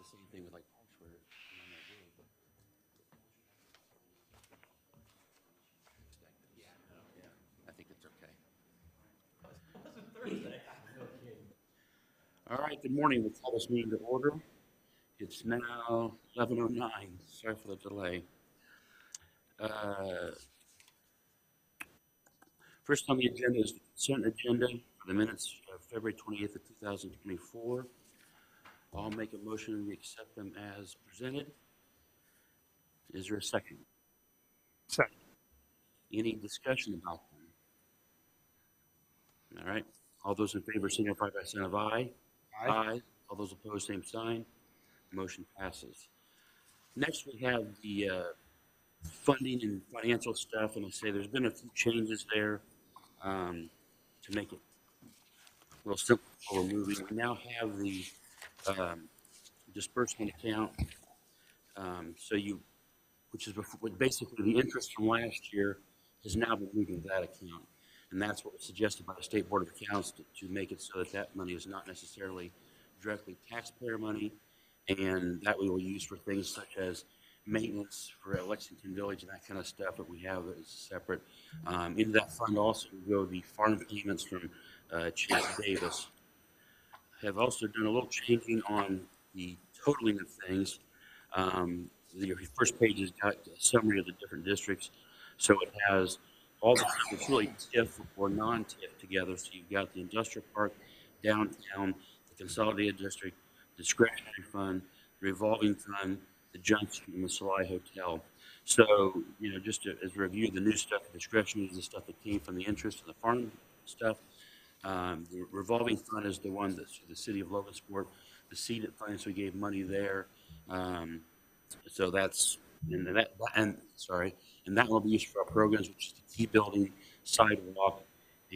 the same thing with like parks where yeah, I think it's okay. All right, good morning. We'll call this meeting to order. It's now 11:09. Sorry for the delay. First on the agenda is the consent agenda for the minutes of February 28th of 2024. I'll make a motion and we accept them as presented. Is there a second? Second. Any discussion about them? All right. All those in favor signify by sign of aye. Aye. All those opposed, same sign. Motion passes. Next, we have the funding and financial stuff, and I say there's been a few changes there to make it a little simpler for moving. We now have the disbursement account, which is basically the interest from last year has now been moved into that account, and that's what was suggested by the State Board of Accounts to make it so that that money is not necessarily directly taxpayer money, and that we will use for things such as maintenance for Lexington Village and that kind of stuff that we have that is separate. Into that fund also go the farm payments from Chase Davis. Have also done a little changing on the totaling of things. The first page has got a summary of the different districts. So it has all the, it's really TIF or non-TIF together. So you've got the industrial park, downtown, the consolidated district, discretionary fund, revolving fund, the junction, and the Salai Hotel. So, just as a review, the new stuff, the discretionary is the stuff that came from the interest of the farm stuff. The revolving fund is the one that's the city of Logansport. The seeded funds, we gave money there. So that's, and that will be used for our programs, which is the key building, sidewalk,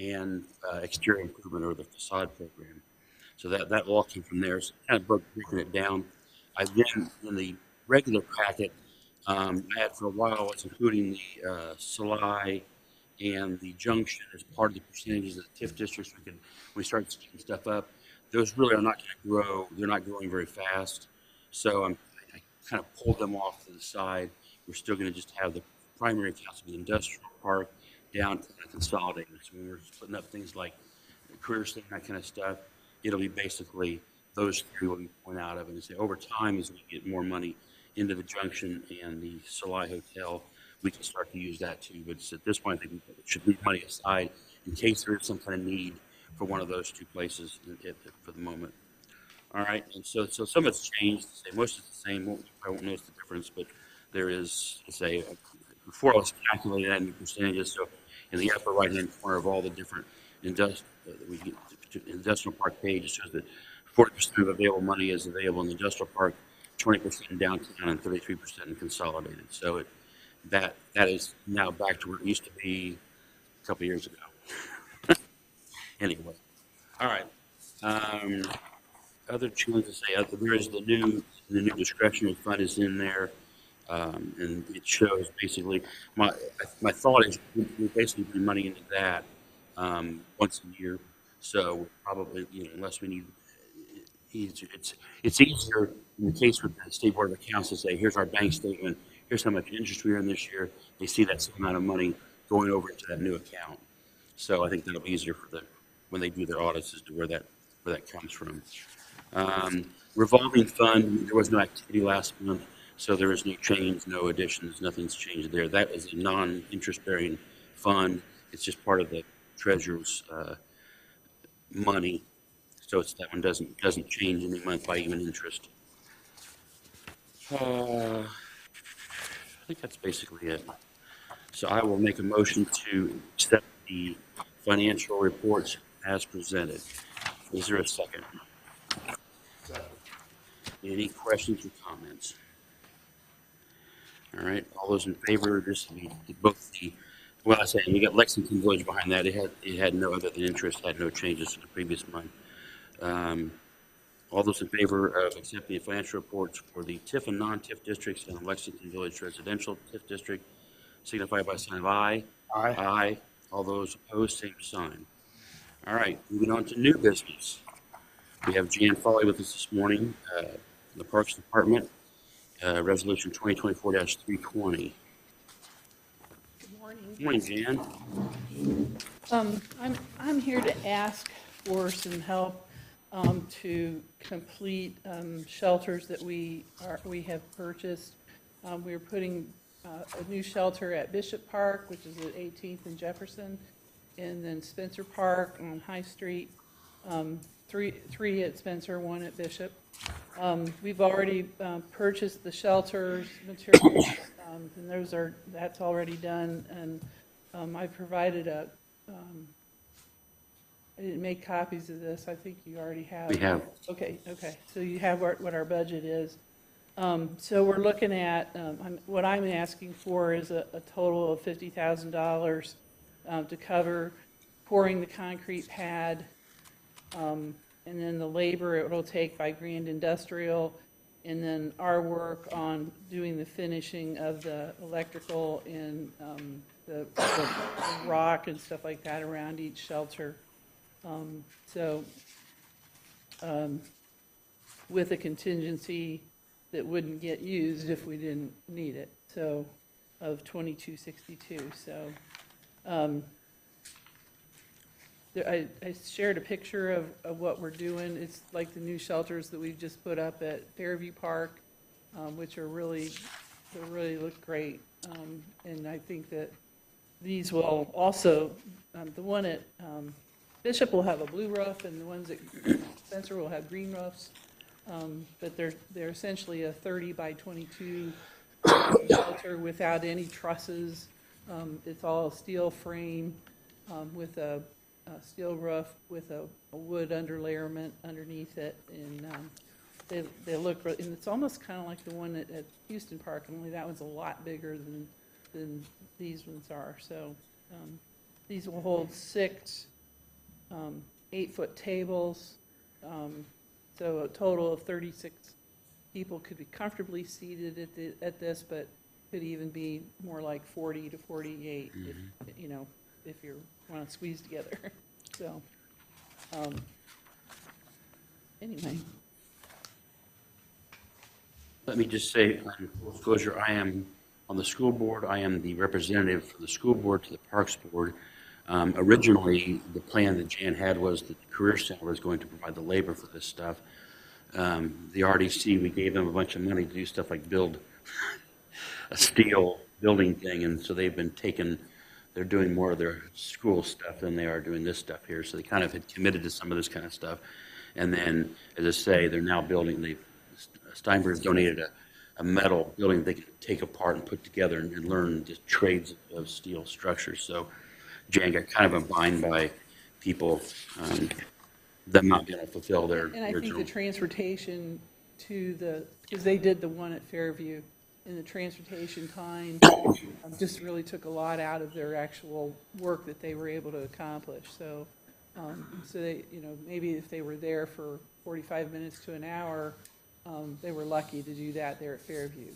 and exterior improvement or the facade program. So that all came from there. So kind of breaking it down. I then, in the regular packet, I had for a while, I was including the Salai and the junction as part of the percentages of the TIF districts. We started sticking stuff up. Those really are not going to grow. They're not growing very fast. So I kind of pulled them off to the side. We're still going to just have the primary accounts of the industrial park, downtown, and consolidated. So when we're splitting up things like the career center, that kind of stuff, it'll be basically those three will be point out of it. And say over time, as we get more money into the junction and the Salai Hotel, we can start to use that too. But at this point, I think we should leave money aside in case there is some kind of need for one of those two places for the moment. All right, and so some of it's changed. Most of it's the same. I won't notice the difference, but there is, before I was calculating that in percentages. So in the upper right-hand corner of all the different industrial park page, it shows that 40% of available money is available in the industrial park, 20% in downtown, and 33% in consolidated. So that is now back to where it used to be a couple years ago. Anyway, all right. Other changes, there is the new discretionary fund is in there, and it shows basically my thought is we basically put money into that once a year. So probably unless we need. It's easier in the case with the State Board of Accounts to say, here's our bank statement, here's how much interest we earned this year. They see that same amount of money going over into that new account. So I think that'll be easier for when they do their audits as to where that comes from. Revolving fund, there was no activity last month, so there is no change, no additions, nothing's changed there. That is a non-interest bearing fund. It's just part of the treasurer's money. So that one doesn't change any month by even interest. I think that's basically it. So I will make a motion to accept the financial reports as presented. Is there a second? Second. Any questions or comments? All right. All those in favor of this, we got Lexington Village behind that. It had no other than interest, had no changes to the previous month. All those in favor of accepting the financial reports for the TIF and non-TIF districts in the Lexington Village Residential TIF District signify by sign of aye. Aye. Aye. All those opposed, same sign. All right, moving on to new business. We have Jan Foley with us this morning. the Parks Department, Resolution 2024-320. Good morning. Good morning, Jan. I'm here to ask for some help to complete shelters that we have purchased. We're putting a new shelter at Bishop Park, which is at 18th and Jefferson, and then Spencer Park on High Street. Three at Spencer, one at Bishop. We've already purchased the shelters materials, and that's already done. And I provided I didn't make copies of this. I think you already have. We have. Okay. So you have what our budget is. So we're looking at, what I'm asking for is a total of $50,000 to cover pouring the concrete pad, and then the labor it will take by Grand Industrial, and then our work on doing the finishing of the electrical and the rock and stuff like that around each shelter. With a contingency that wouldn't get used if we didn't need it, so, of $2262. So, I shared a picture of what we're doing. It's like the new shelters that we've just put up at Fairview Park, which they really look great. And I think that these will also, the one at Bishop will have a blue roof, and the ones at Spencer will have green roofs. But they're essentially a 30 by 22 shelter without any trusses. It's all steel frame with a steel roof with a wood underlayment underneath it, and they look. And it's almost kind of like the one at Houston Park, only that one's a lot bigger than these ones are. So these will hold 6 8-foot tables. So a total of 36 people could be comfortably seated at this, but could even be more like 40 to 48, if you want to squeeze together. So, anyway. Let me just say, on full disclosure, I am on the school board. I am the representative for the school board to the Parks Board. Originally, the plan that Jan had was that the Career Center was going to provide the labor for this stuff. The RDC, we gave them a bunch of money to do stuff like build a steel building thing, and so they've been they're doing more of their school stuff than they are doing this stuff here. So they kind of had committed to some of this kind of stuff. And then, as I say, they're now building, Steinberg's donated a metal building they can take apart and put together and learn the trades of steel structures. So Jan got kind of a bind by people, them not being able to fulfill their And I think the transportation because they did the one at Fairview, and the transportation time just really took a lot out of their actual work that they were able to accomplish. So, they, maybe if they were there for 45 minutes to an hour, they were lucky to do that there at Fairview.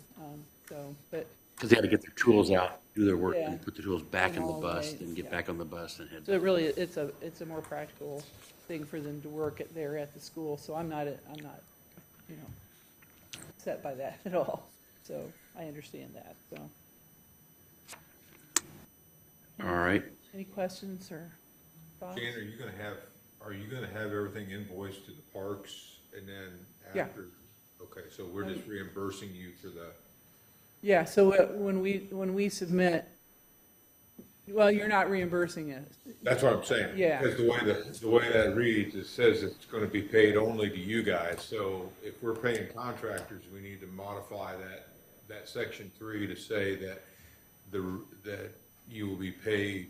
Because they had to get their tools out, do their work, Yeah. and put the tools back in the All bus, right, and get yeah. back on the bus and head. So really, it's a more practical thing for them to work there at the school. So I'm not upset by that at all. So I understand that. So. All right. Any questions or thoughts? Jan, are you gonna have everything invoiced to the parks and then Yeah. after? Okay, so we're just reimbursing you for the, Yeah, so when we submit, well, you're not reimbursing it. that's what I'm saying. Yeah. Because the way that reads, it says it's gonna be paid only to you guys. So if we're paying contractors, we need to modify that section 3 to say that that you will be paid,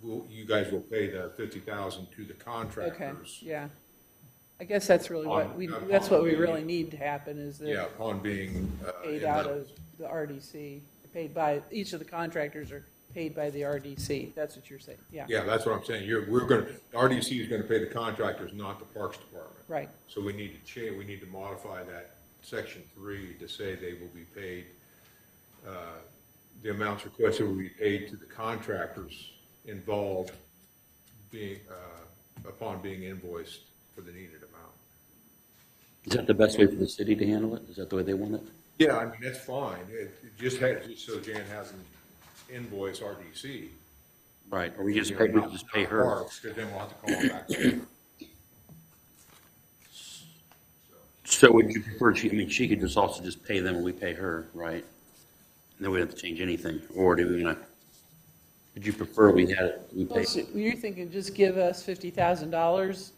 you guys will pay the 50,000 to the Okay, contractors. yeah. I guess that's really that's what we really need to happen is Yeah, that upon being. paid out of the RDC, paid by, each of the contractors are paid by the RDC. That's what you're saying, yeah. Yeah, that's what I'm saying. RDC is gonna pay the contractors, not the Parks Department. Right, So we need to modify that section 3 to say they will be paid, the amounts requested will be paid to the contractors involved upon being invoiced for the needed amount. Is that the best way for the city to handle it? Is that the way they want it? Yeah, I mean, that's fine. It just so Jan has an invoice RDC. Right, or we just pay her. Parks, because then we'll have to call them back. So would you prefer, I mean, she could just also just pay them and we pay her, right? And then we don't have to change anything, or do we wanna, would you prefer we pay? So you're thinking just give us $50,000?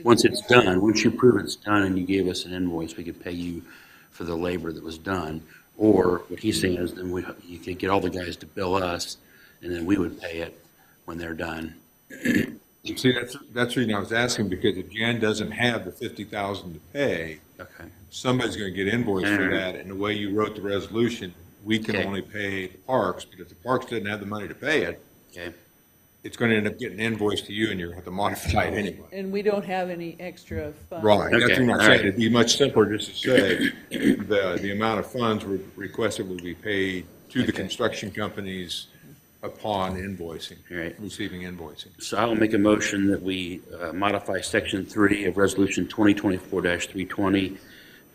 Once it's done, once you prove it's done and you gave us an invoice, we could pay you for the labor that was done. Or what he's saying is then you could get all the guys to bill us and then we would pay it when they're done. See, that's the reason I was asking, because if Jan doesn't have the 50,000 to pay, Okay. somebody's gonna get invoiced for that, and the way you wrote the resolution, we can Okay. only pay the parks, but if the parks doesn't have the money to pay it, Okay, it's gonna end up getting invoiced to you, and you're gonna have to modify it anyway. And we don't have any extra funds. Right, that's Okay, what I'm all saying, right. it'd be much simpler just to say, the amount of funds requested will be paid to the Okay. construction companies upon invoicing, Right. receiving invoicing. so I will make a motion that we modify section 3 of resolution 2024-320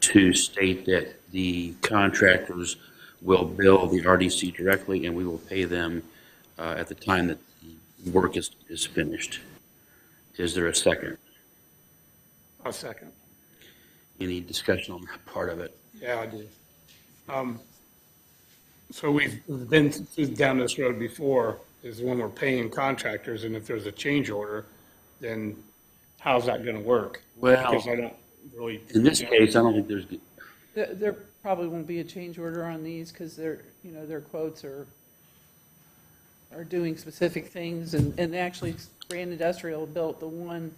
to state that the contractors will bill the RDC directly and we will pay them at the time that the work is finished. Is there a second? I'll second. Any discussion on that part of it? Yeah, I do. So we've been down this road before, is when we're paying contractors, and if there's a change order, then how's that gonna work? Well, Because I don't really. in this case, I don't think there's, There probably won't be a change order on these because their quotes are doing specific things. And actually, Grand Industrial built the one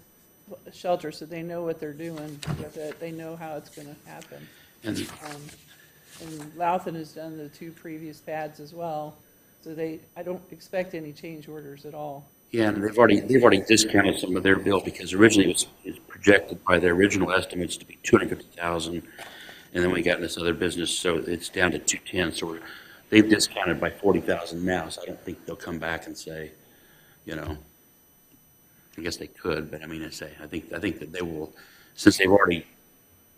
shelter, so they know what they're doing with it. They know how it's going to happen. and And Louthen has done the 2 previous pads as well. So I don't expect any change orders at all. yeah, and they've already discounted some of their bill because originally it was projected by their original estimates to be 250,000. And then we got in this other business, so it's down to 210. So they've discounted by 40,000 now. So I don't think they'll come back and say, I guess they could, but I mean, I think that they will, since they've already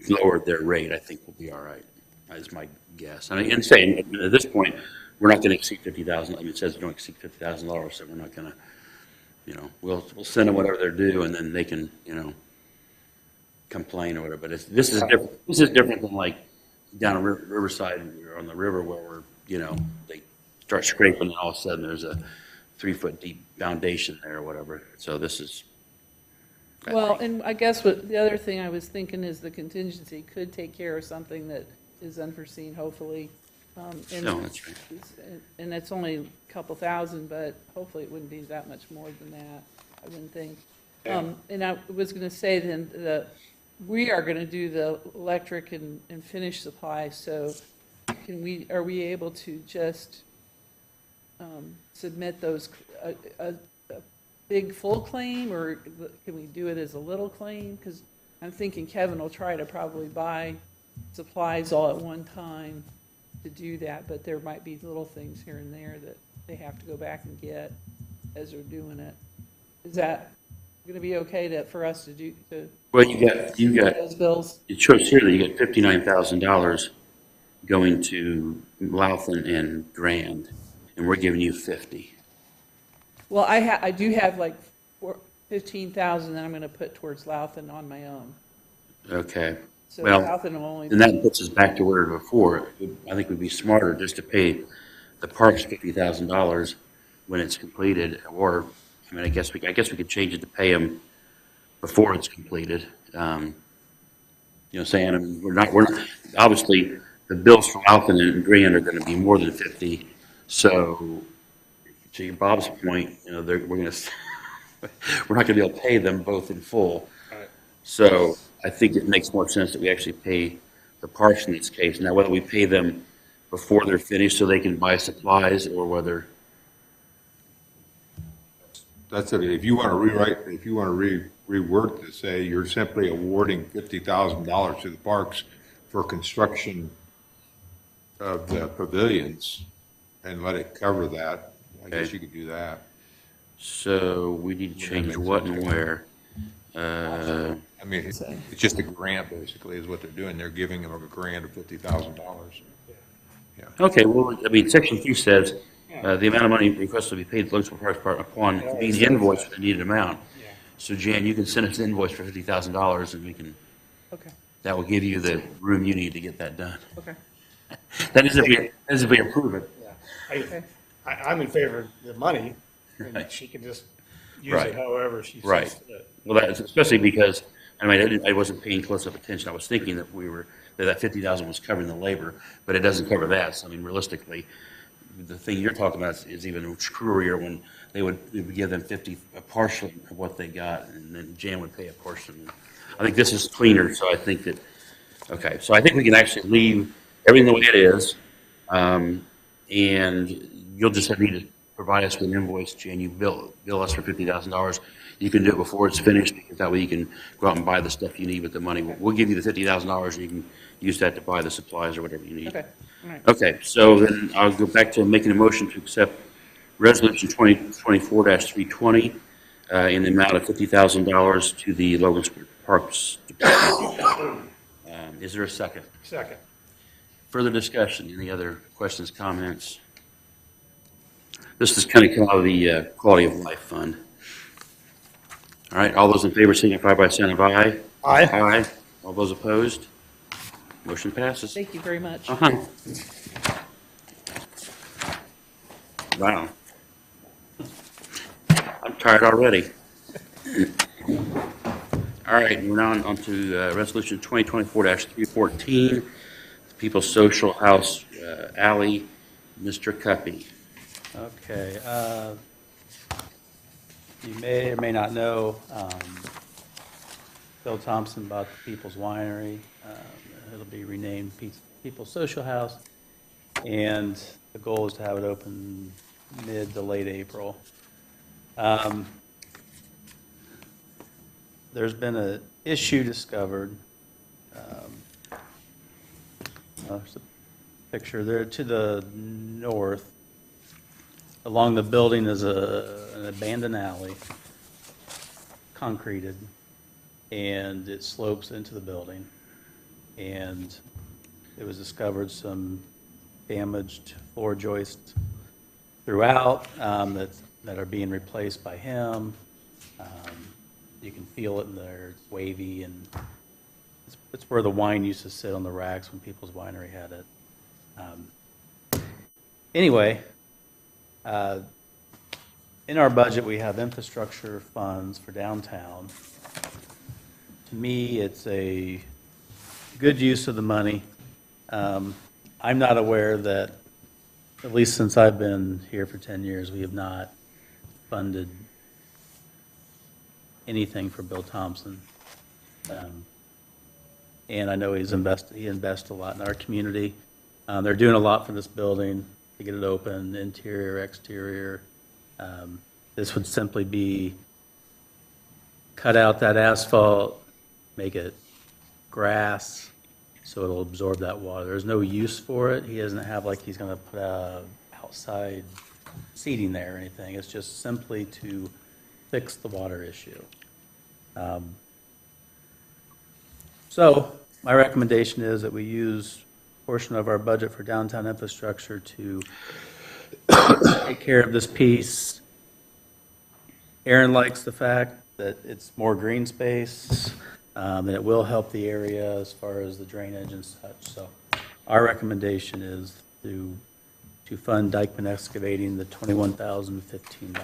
lowered their rate, I think we'll be all right. That's my guess. And saying at this point, we're not going to exceed 50,000. I mean, it says don't exceed $50,000, so we're not going to, we'll send them whatever they're due, and then they can, complain or whatever. But this is different. This is different than like down a riverside or on the river where they start scraping, and all of a sudden there's a 3-foot deep foundation there or whatever. So this is. Well, and I guess the other thing I was thinking is the contingency could take care of something that is unforeseen, hopefully. No, that's right. And it's only a couple thousand, but hopefully it wouldn't be that much more than that, I wouldn't think. And I was going to say then, we are going to do the electric and finish supply, so are we able to just submit those, a big full claim, or can we do it as a little claim? Because I'm thinking Kevin will try to probably buy supplies all at one time to do that, but there might be little things here and there that they have to go back and get as they're doing it. Is that going to be okay for us to do, Well, you got. those bills? It shows here that you got $59,000 going to Louthen and Grand, and we're giving you 50. Well, I do have like 15,000 that I'm going to put towards Louthen on my own. Okay. So Well, Louthen will only. And that puts us back to where before. I think it would be smarter just to pay the parks $50,000 when it's completed, or I mean, I guess we could change it to pay them before it's completed. Saying I mean, we're not obviously the bills from Louthen and Grand are going to be more than 50. So to your Bob's point, we're not going to be able to pay them both in full. Right. So I think it makes more sense that we actually pay the parks in this case. Now, whether we pay them before they're finished so they can buy supplies, or whether. That's it. If you want to reword to say you're simply awarding $50,000 to the parks for construction of the pavilions and let it cover that, I guess Okay. you could do that. So we need to change what and where. I mean, it's just a grant, basically, is what they're doing. They're giving them a grant of $50,000. Okay, well, I mean, section 2 says, the amount of money requested to be paid to the local parks department upon being invoiced for the needed amount. So Jan, you can send us an invoice for $50,000 and we can, Okay, that will give you the room you need to get that done. okay. That is if we approve it. Yeah. I'm in favor of the money, and she can just use Right. it however she Right. sees fit. Well, that's especially because, I mean, I wasn't paying close enough attention. I was thinking that that 50,000 was covering the labor, but it doesn't cover that. So I mean, realistically, the thing you're talking about is even screwier when we would give them 50, a partial of what they got, and then Jan would pay a portion. I think this is cleaner, so I think that, okay, so I think we can actually leave everything the way it is. And you'll just need to provide us with an invoice, Jan, you bill us for $50,000. You can do it before it's finished, because that way you can go out and buy the stuff you need with the money. We'll give you the $50,000 and you can use that to buy the supplies or whatever you need. Okay, all right. Okay, so then I'll go back to making a motion to accept Resolution 2024-320 in the amount of $50,000 to the Logan Parks Department. Is there a second? Second. Further discussion? Any other questions, comments? This is kind of come out of the Quality of Life Fund. All right, all those in favor signify by saying aye. Aye. Aye. All those opposed? Motion passes. Thank you very much. Uh-huh. Wow. I'm tired already. All right, we're now on to Resolution 2024-314, People's Social House Alley, Mr. Cuppy. Okay, you may or may not know, Bill Thompson bought the People's Winery. It'll be renamed People's Social House, and the goal is to have it open mid to late April. There's been an issue discovered. There's a picture there to the north. Along the building is an abandoned alley, concreted, and it slopes into the building. And it was discovered some damaged floor joists throughout that are being replaced by him. You can feel it in there, it's wavy, and it's where the wine used to sit on the racks when People's Winery had it. Anyway, in our budget, we have infrastructure funds for downtown. To me, it's a good use of the money. I'm not aware that, at least since I've been here for 10 years, we have not funded anything for Bill Thompson. And I know he invests a lot in our community. They're doing a lot for this building to get it open, interior, exterior. This would simply be cut out that asphalt, make it grass, so it'll absorb that water. There's no use for it. He doesn't have like he's going to put outside seating there or anything. It's just simply to fix the water issue. So my recommendation is that we use a portion of our budget for downtown infrastructure to take care of this piece. Aaron likes the fact that it's more green space, and it will help the area as far as the drainage and such. So our recommendation is to fund Dykeman Excavating the $21,015.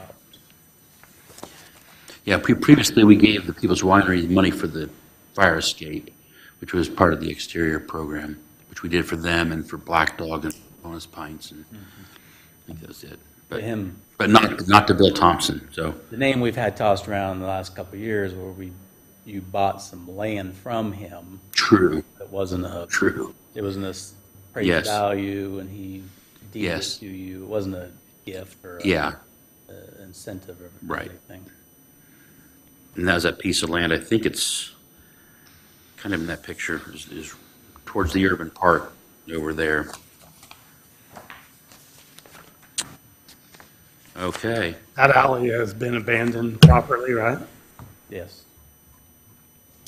Yeah, previously we gave the People's Winery money for the fire escape, which was part of the exterior program, which we did for them and for Black Dog and Bonus Pints, and I think that's it. To him, But not to Bill Thompson, so, the name we've had tossed around in the last couple of years where you bought some land from him true, that wasn't true. it was an appraised Yes. value, and he deeded Yes. it to you. It wasn't a gift or Yeah, a incentive or Right. anything. and that was that piece of land, I think it's kind of in that picture, is towards the urban park over there. Okay, That alley has been abandoned properly, right? Yes.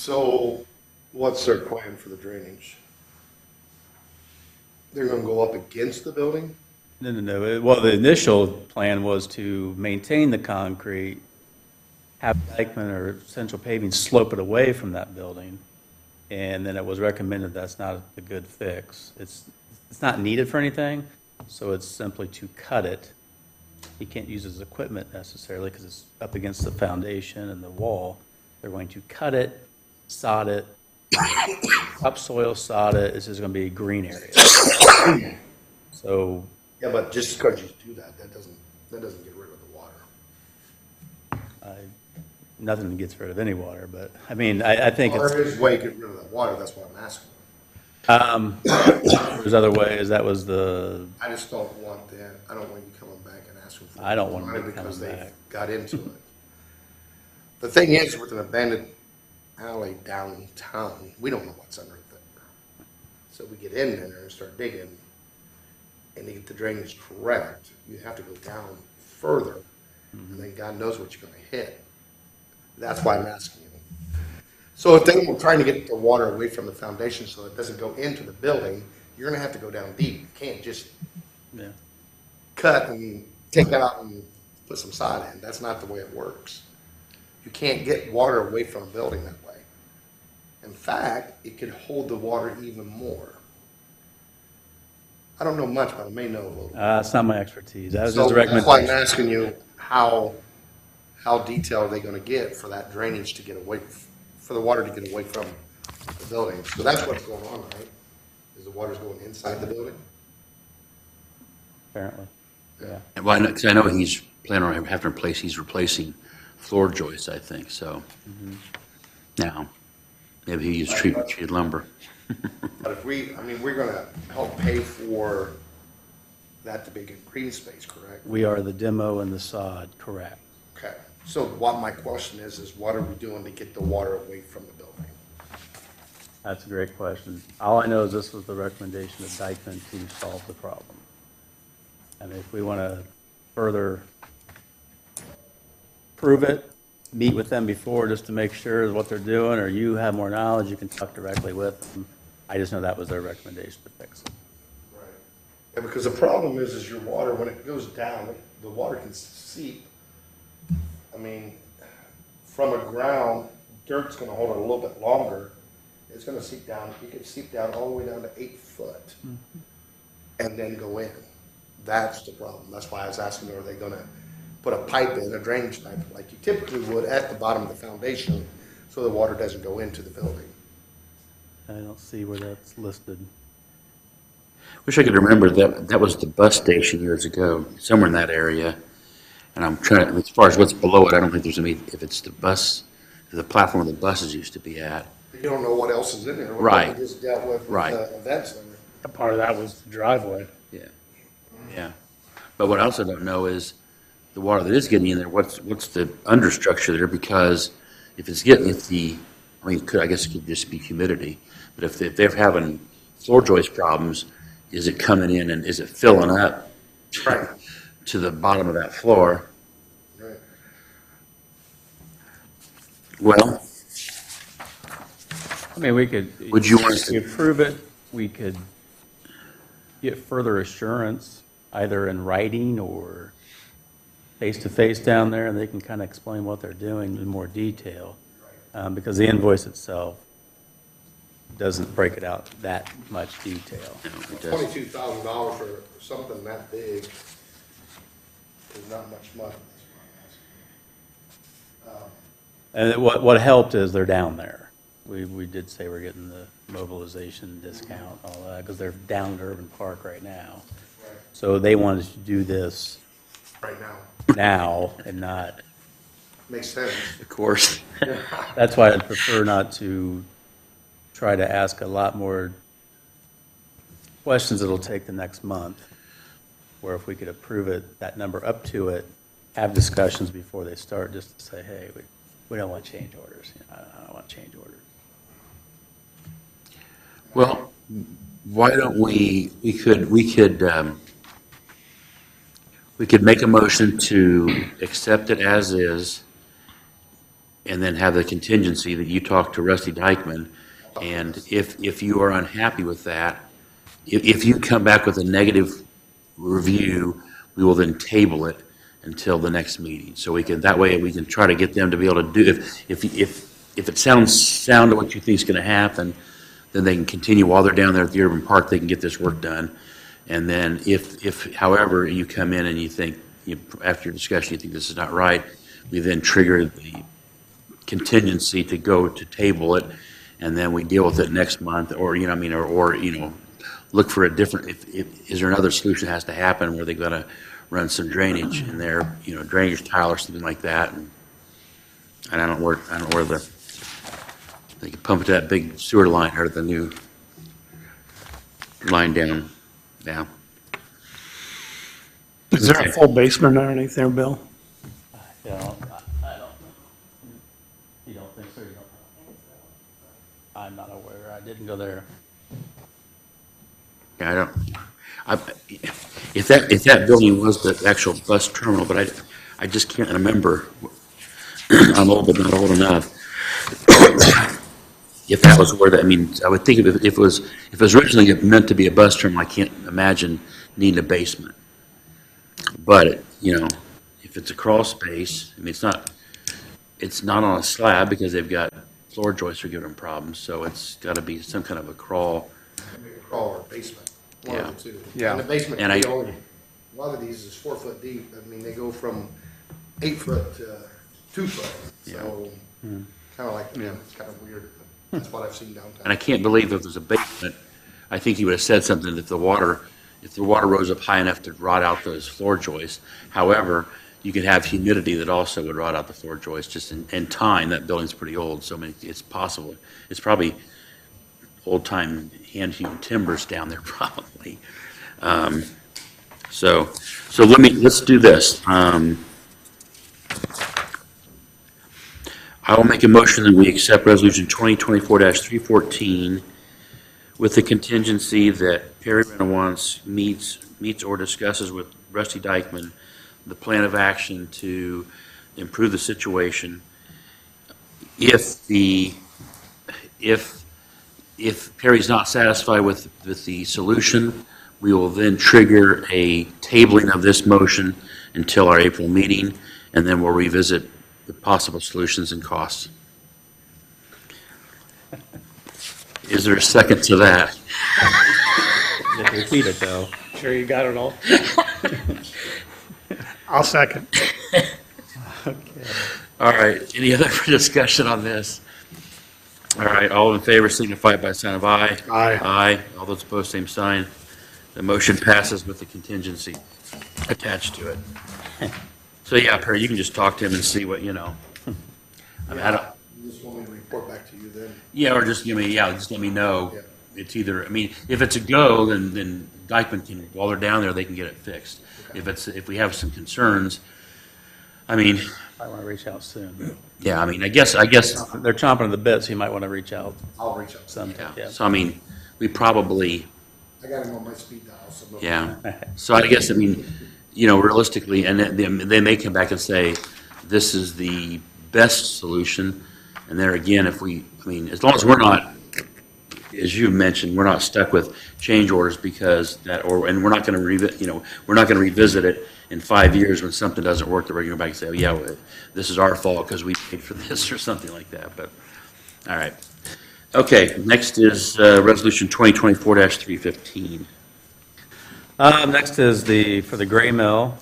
So what's their plan for the drainage? They're gonna go up against the building? No. Well, the initial plan was to maintain the concrete, have Dykeman or Central Paving slope it away from that building, and then it was recommended that's not a good fix. It's not needed for anything, so it's simply to cut it. He can't use his equipment necessarily because it's up against the foundation and the wall. They're going to cut it, sod it, topsoil sod it. This is going to be a green area. So Yeah, but just because you do that, that doesn't get rid of the water. nothing gets rid of any water, but I mean, I think it's. There is a way to get rid of that water, that's what I'm asking. There's other ways, that was the, I just don't want that, I don't want you coming back and asking for. I don't want money them because coming they back. got into it. The thing is, with an abandoned alley downtown, we don't know what's under it. So we get in there and start digging, and to get the drainage correct, you have to go down further, and then God knows what you're gonna hit. That's why I'm asking you. So if they were trying to get the water away from the foundation so it doesn't go into the building, you're gonna have to go down deep. You can't just yeah. cut and take that out and put some sod in. That's not the way it works. You can't get water away from a building that way. In fact, it could hold the water even more. I don't know much, but I may know a little. It's not my expertise. That was So just a that's why I'm recommendation. asking you, how detailed are they gonna get for that drainage to get away, for the water to get away from the building? So that's what's going on, right? Is the water's going inside the building? Apparently, yeah. Well, because I know he's planning on having to replace, he's replacing floor joists, I think, so. Now, maybe he used treated lumber. But if we're gonna help pay for that to be a green space, correct? We are the demo and the sod, correct. Okay, so what my question is what are we doing to get the water away from the building? That's a great question. All I know is this was the recommendation of Dykeman to solve the problem. And if we want to further prove it, meet with them before just to make sure what they're doing, or you have more knowledge, you can talk directly with them. I just know that was their recommendation to fix it. Right. Yeah, because the problem is your water, when it goes down, the water can seep. I mean, from a ground, dirt's gonna hold it a little bit longer. It's gonna seep down, it could seep down all the way down to 8 foot and then go in. That's the problem. That's why I was asking, are they gonna put a pipe in, a drainage pipe, like you typically would at the bottom of the foundation, so the water doesn't go into the building? I don't see where that's listed. Wish I could remember that was the bus station years ago, somewhere in that area. And I'm trying to, as far as what's below it, I don't think there's any, if it's the bus, the platform where the buses used to be at. You don't know what else is in there. What Right. they just dealt with Right. the event center. A part of that was the driveway. Yeah. Yeah. But what I also don't know is the water that is getting in there, what's the understructure there? Because if I guess it could just be humidity, but if they're having floor joist problems, is it coming in and is it filling up Right. to the bottom of that floor? Right. Well, I mean, we could. Would you want us if we approve it, we could get further assurance, either in writing or face-to-face down there, and they can kind of explain what they're doing in more detail. Because the invoice itself doesn't break it out that much detail. it does. $22,000 for something that big is not much money. And what helped is they're down there. We did say we're getting the mobilization discount, all that, because they're down at Urban Park right now. Right. So they wanted to do this Right now. now and not, Makes sense. Of course. that's why I'd prefer not to try to ask a lot more questions that'll take the next month. Where if we could approve it, that number up to it, have discussions before they start, just to say, hey, we don't want change orders. You know, I don't want change orders. Well, why don't we could make a motion to accept it as is and then have the contingency that you talk to Rusty Dykeman, and if you are unhappy with that, if you come back with a negative review, we will then table it until the next meeting. So we can, that way we can try to get them to be able to do, if it sounds sound to what you think is going to happen, then they can continue while they're down there at the urban park, they can get this work done. And then if however, you come in and you think, after your discussion, you think this is not right, we then trigger the contingency to go to table it, and then we deal with it next month, or, you know, I mean, or, you know, look for a different, is there another solution that has to happen where they've got to run some drainage in there, you know, drainage tile or something like that, and I don't know where they could pump it to that big sewer line, or the new line down. Is there a full basement underneath there, Bill? You know, I don't, you don't think so? You don't? I'm not aware. I didn't go there. Yeah, if that building was the actual bus terminal, but I just can't remember. I'm old, but not old enough. If that was where that, I mean, I would think if it was originally meant to be a bus terminal, I can't imagine needing a basement. But, you know, if it's a crawl space, I mean, it's not on a slab because they've got floor joists are giving them problems, so it's got to be some kind of a crawl. Maybe a crawl or a basement, one of the two. Yeah. And the basement, And a lot of these is 4 foot deep. I mean, they go from 8 foot to 2 foot. So kind of like, it's kind of weird. But that's what I've seen downtown. And I can't believe if there's a basement, I think he would have said something if the water rose up high enough to rot out those floor joists. However, you could have humidity that also would rot out the floor joists. Just in time, that building's pretty old, so I mean, it's possible. It's probably old-time hand-hewn timbers down there, probably. So let's do this. I will make a motion that we accept Resolution 2024-314 with the contingency that Perry Renowance meets or discusses with Rusty Dykeman the plan of action to improve the situation. If Perry's not satisfied with the solution, we will then trigger a tabling of this motion until our April meeting, and then we'll revisit the possible solutions and costs. Is there a second to that? Repeat it, though. Sure you got it all? I'll second. All right, any other discussion on this? All right, all in favor signify by a sign of aye. Aye. Aye, all those opposed, same sign. The motion passes with the contingency attached to it. So, yeah, Perry, you can just talk to him and see what, you know. I mean, I don't, You just want me to report back to you then? yeah, or just just let me know. Yeah. It's either, I mean, if it's a go, then Dykeman can, while they're down there, they can get it fixed. If we have some concerns, I mean, I want to reach out soon. yeah, I mean, I guess, They're chomping at the bit, so you might want to reach out I'll reach out. sometime. yeah. So, I mean, we probably, I got him on my speed dial, so. yeah. So I guess, I mean, you know, realistically, and they may come back and say, this is the best solution. And there again, I mean, as long as we're not, as you mentioned, we're not stuck with change orders because and we're not going to we're not going to revisit it in 5 years when something doesn't work, that we're going to go back and say, oh, yeah, this is our fault because we paid for this or something like that. But, all right. Okay, next is Resolution 2024-315. Next is for the Gray Mill.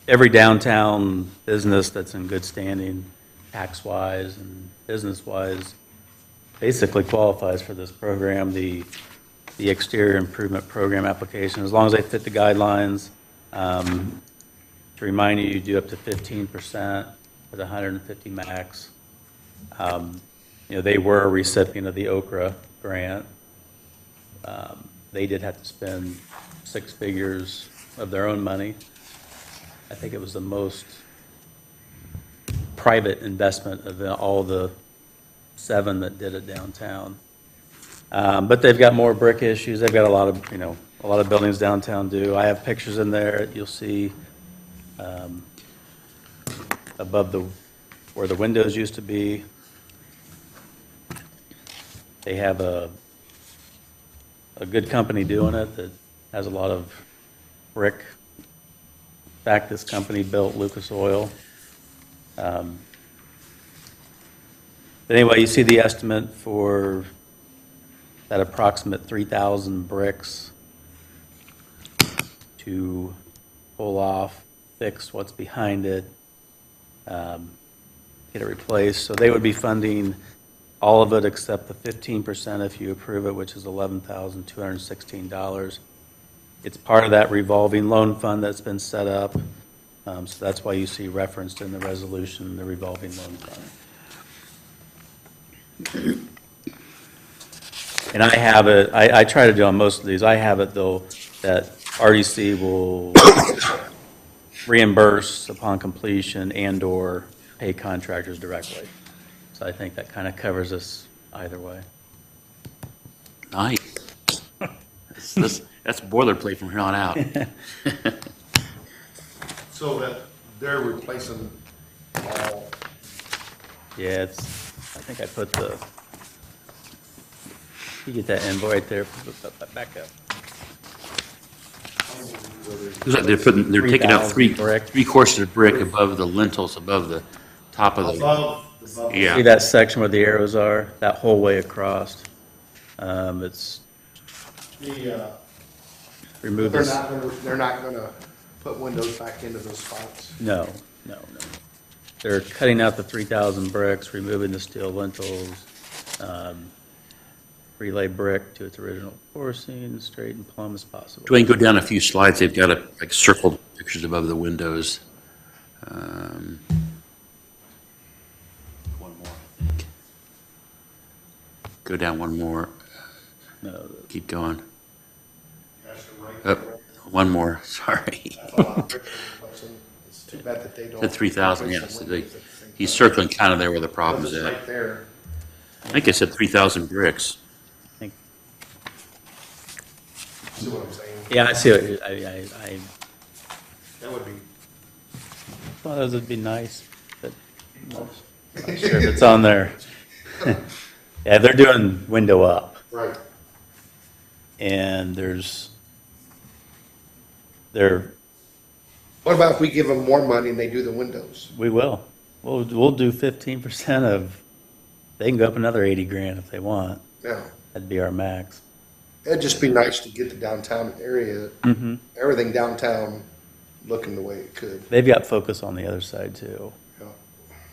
Every downtown business that's in good standing, tax-wise and business-wise, basically qualifies for this program, the exterior improvement program application, as long as they fit the guidelines. To remind you, you do up to 15% with 150 max. They were a recipient of the Okra grant. They did have to spend 6 figures of their own money. I think it was the most private investment of all the 7 that did it downtown. But they've got more brick issues. They've got a lot of buildings downtown do. I have pictures in there. You'll see above the where the windows used to be. They have a good company doing it that has a lot of brick. In fact, this company built Lucas Oil. But anyway, you see the estimate for that approximate 3,000 bricks to pull off, fix what's behind it, get it replaced. So they would be funding all of it except the 15% if you approve it, which is $11,216. It's part of that revolving loan fund that's been set up. So that's why you see referenced in the resolution, the revolving loan fund. And I have it, I try to do on most of these, I have it though, that RDC will reimburse upon completion and/or pay contractors directly. So I think that kind of covers us either way. Nice. That's boilerplate from here on out. So that they're replacing all, Yeah, I think I put you get that invoice right there, back up. Looks like they're taking out 3,000 brick. three courses of brick above the lintels, above the top of the, above. See yeah. that section where the arrows are, that whole way across? It's remove this. They're not gonna put windows back into those spots. No. They're cutting out the 3,000 bricks, removing the steel lintels, relay brick to its original coursing, straight and plumb as possible. Dwayne, go down a few slides. They've got like circled pictures above the windows. One more, I think. Go down one more. No, Keep going. That's the right Up. One more, sorry. That's a lot of brick they're replacing. It's too bad that they don't. The 3,000, replace yes. the windows at the same He's time. circling kind of there where the problem's It's at. right there. I think I said 3,000 bricks. See what I'm saying? yeah, I see what I That would be, thought those would be nice, but I'm not sure if it's on there. Yeah, they're doing window up, right. and they're What about if we give them more money and they do the windows? we will. We'll do 15% of, they can go up another 80 grand if they want. Yeah. That'd be our max. It'd just be nice to get the downtown area, everything downtown looking the way it could. They've got focus on the other side too. Yeah.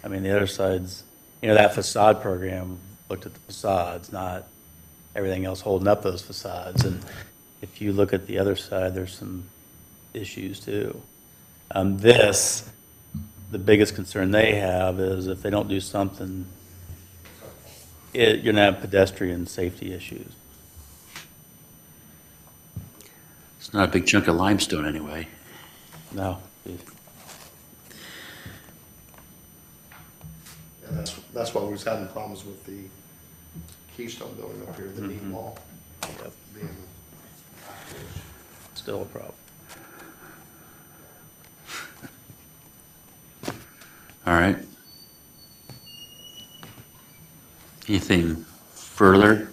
I mean, the other side's, that facade program looked at the facades, not everything else holding up those facades. And if you look at the other side, there's some issues too. The biggest concern they have is if they don't do something, you're gonna have pedestrian safety issues. It's not a big chunk of limestone anyway. No. And that's why we was having problems with the Keystone building up here, the knee wall Yep. being. Still a problem. All right. Anything further?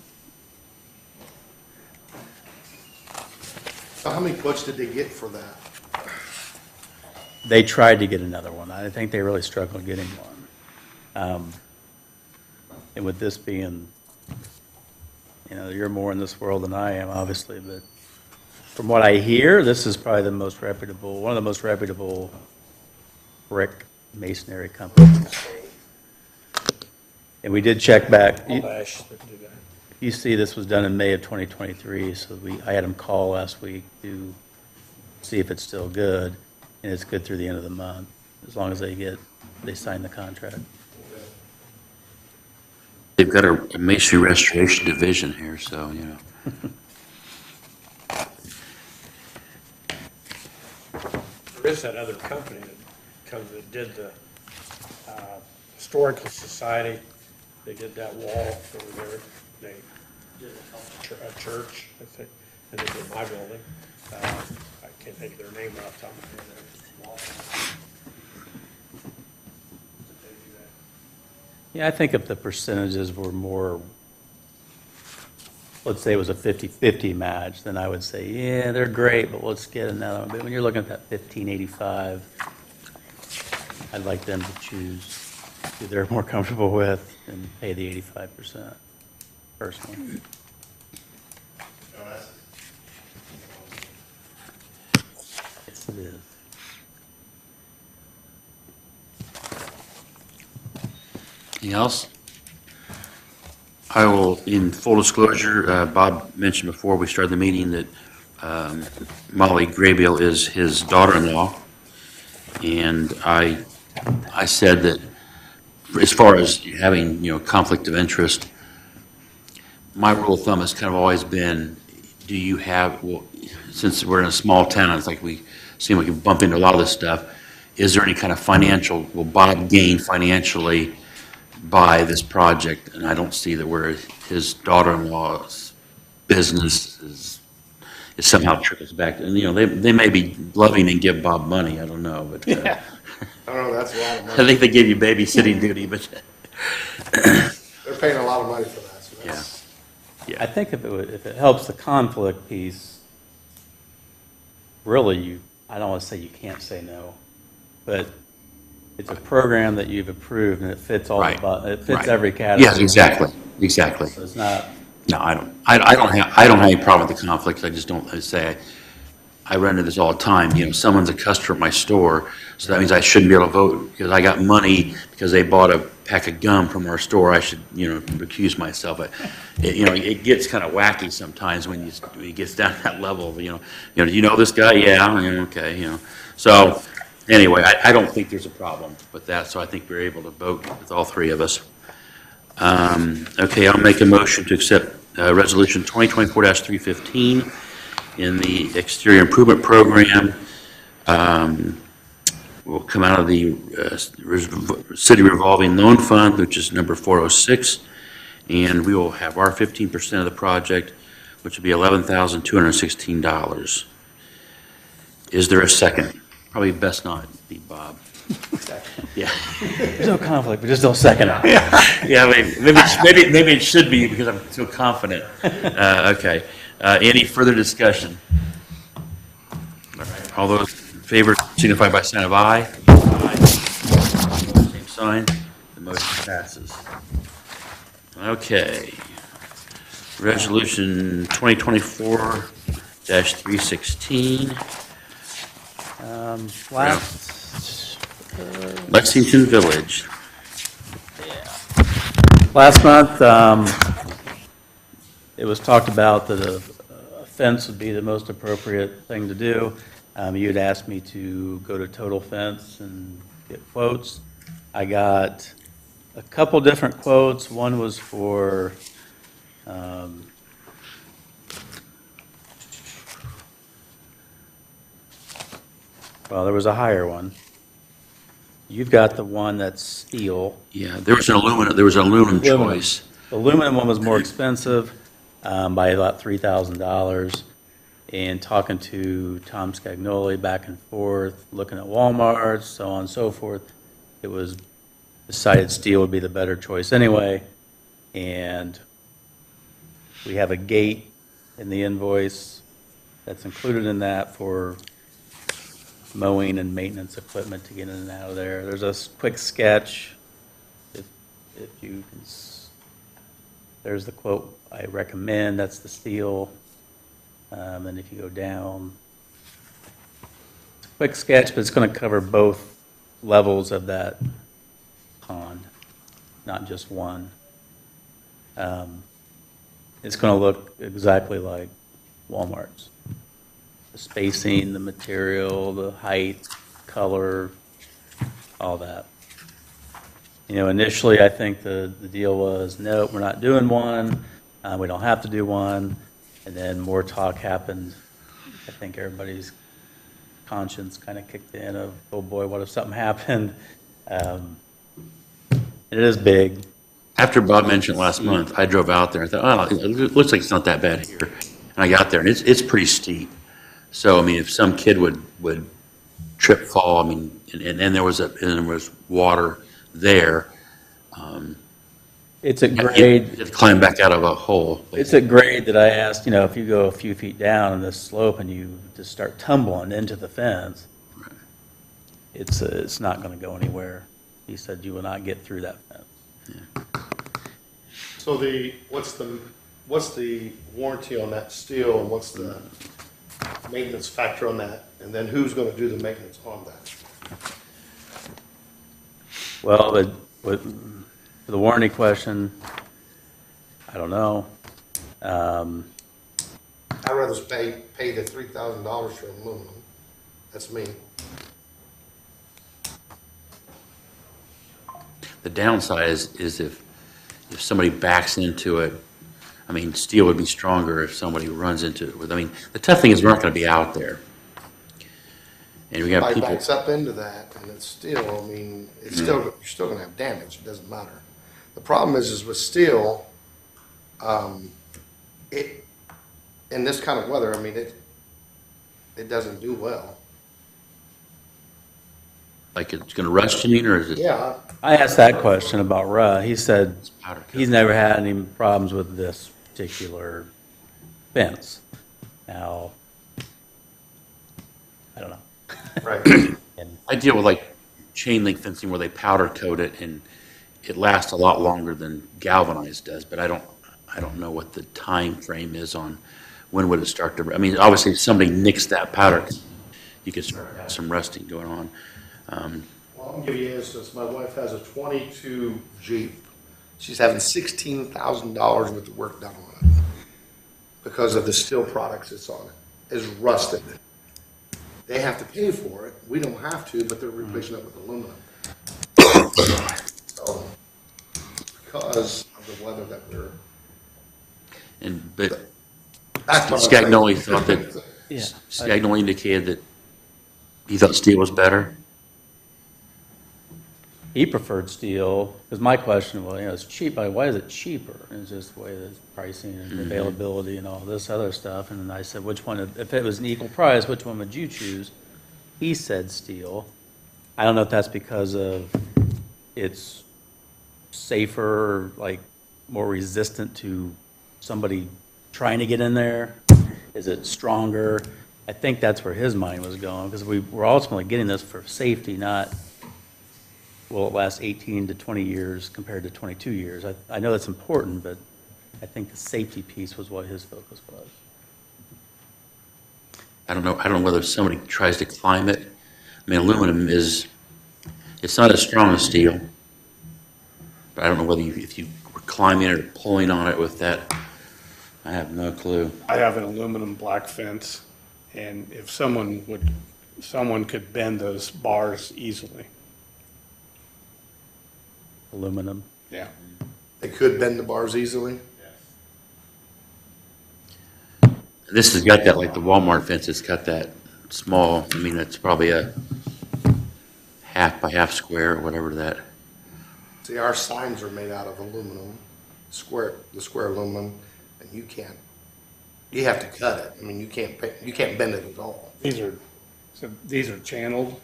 So how many quotes did they get for that? They tried to get another one. I think they really struggled getting one. And with this being, you're more in this world than I am, obviously, but from what I hear, this is probably one of the most reputable brick masonry companies in the state. And we did check back. You see, this was done in May of 2023, so I had them call last week to see if it's still good, and it's good through the end of the month, as long as they sign the contract. They've got a masonry restoration division here, so, There is that other company that did the Historical Society. They did that wall over there. They did a church, I think, and they did my building. I can't think of their name off the top of my head. Did they do that? Yeah, I think if the percentages were more, let's say it was a 50-50 match, then I would say, yeah, they're great, but let's get another one. But when you're looking at that 1585, I'd like them to choose who they're more comfortable with and pay the 85% personally. Yes, it is. Anything else? I will, in full disclosure, Bob mentioned before we started the meeting that Molly Graybill is his daughter-in-law. And I said that as far as having, conflict of interest, my rule of thumb has kind of always been, do you have, well, since we're in a small town, it's like we seem like we bump into a lot of this stuff, is there any kind of financial, will Bob gain financially by this project? And I don't see that where his daughter-in-law's business is somehow trickles back. And, they may be loving and give Bob money, I don't know, but. I don't know, that's a lot of I money. think they give you babysitting duty, but, They're paying a lot of money for that, so that's. I think if it helps the conflict piece, really, I don't want to say you can't say no, but it's a program that you've approved and it fits all Right, it fits right. every category. yes, exactly. So it's not, No, I don't have any problem with the conflicts. I just don't, I run into this all the time. Someone's a customer at my store, so that means I shouldn't be able to vote because I got money because they bought a pack of gum from our store. I should, recuse myself. But, it gets kind of wacky sometimes when it gets down to that level of, do you know this guy? Yeah, okay, So, anyway, I don't think there's a problem with that, so I think we're able to vote with all three of us. Okay, I'll make a motion to accept Resolution 2024-315 in the exterior improvement program. Will come out of the City Revolving Loan Fund, which is number 406, and we will have our 15% of the project, which will be $11,216. Is there a second? Probably best not be Bob. Yeah. there's no conflict, but just don't second it. Yeah, maybe it should be because I'm so confident. Okay. Any further discussion? All right. All those in favor signify by sign of aye. Aye. Same sign. The motion passes. Okay. Resolution 2024-316. Lexington Village. Last month, it was talked about that a fence would be the most appropriate thing to do. You had asked me to go to Total Fence and get quotes. I got a couple different quotes. One was for well, there was a higher one. You've got the one that's steel. Yeah, there was an aluminum choice. The aluminum one was more expensive by about $3,000. And talking to Tom Scagnoli back and forth, looking at Walmart, so on and so forth, it was decided steel would be the better choice anyway. And we have a gate in the invoice that's included in that for mowing and maintenance equipment to get in and out of there. There's a quick sketch, if you can, there's the quote I recommend, that's the steel. And if you go down, it's a quick sketch, but it's going to cover both levels of that pond, not just one. It's going to look exactly like Walmart's. The spacing, the material, the height, color, all that. Initially, I think the deal was, no, we're not doing one. We don't have to do one. And then more talk happened. I think everybody's conscience kind of kicked in of, oh boy, what if something happened? And it is big. After Bob mentioned last month, I drove out there. I thought, oh, it looks like it's not that bad here. And I got there, and it's pretty steep. So, if some kid would trip, fall, and there was water there, It's a You grade, have to climb back out of a hole. it's a grade that I asked, if you go a few feet down on this slope and you just start tumbling into the fence, it's not gonna go anywhere. He said you will not get through that fence. So what's the warranty on that steel, and what's the maintenance factor on that? And then who's gonna do the maintenance on that? Well, for the warranty question, I don't know. I'd rather pay the $3,000 for aluminum. That's me. The downside is if somebody backs into it, I mean, steel would be stronger if somebody runs into it with, I mean, the tough thing is we're not gonna be out there. And we have Somebody people, backs up into that, and it's steel, I mean, you're still gonna have damage, it doesn't matter. The problem is with steel, in this kind of weather, I mean, it doesn't do well. like, it's gonna rust, you mean, or is it Yeah, I asked that question about Russ. He said powder coated? he's never had any problems with this particular fence. Now, I don't know. right. And I deal with like chain link fencing where they powder coat it and it lasts a lot longer than galvanized does, but I don't know what the time frame is on when would it start to, I mean, obviously if somebody nicks that powder, you could start to have some rusting going on. Well, I'll give you an instance. My wife has a 22 Jeep. She's having $16,000 worth of work done on it because of the steel products it's on it. It's rusted. They have to pay for it. We don't have to, but they're replacing it with aluminum. So, because of the weather that we're. But That's what I'm saying. Scagnoli thought that, Yeah. Scagnoli indicated that he thought steel was better. He preferred steel, because my question was, it's cheap, but why is it cheaper? And it's just the way the pricing and availability and all this other stuff. And I said, which one, if it was an equal price, which one would you choose? He said steel. I don't know if that's because of it's safer, like more resistant to somebody trying to get in there. Is it stronger? I think that's where his mind was going, because we're ultimately getting this for safety, not will it last 18 to 20 years compared to 22 years? I know that's important, but I think the safety piece was what his focus was. I don't know whether somebody tries to climb it. I mean, aluminum it's not as strong as steel. But I don't know whether if you were climbing it or pulling on it with that, I have no clue. I have an aluminum black fence, and if someone could bend those bars easily. Aluminum. Yeah. They could bend the bars easily. This has got that, like the Walmart fence, it's got that small, I mean, that's probably a half by half square or whatever that. See, our signs are made out of aluminum, the square aluminum, and you have to cut it. I mean, you can't bend it at all. These are channeled,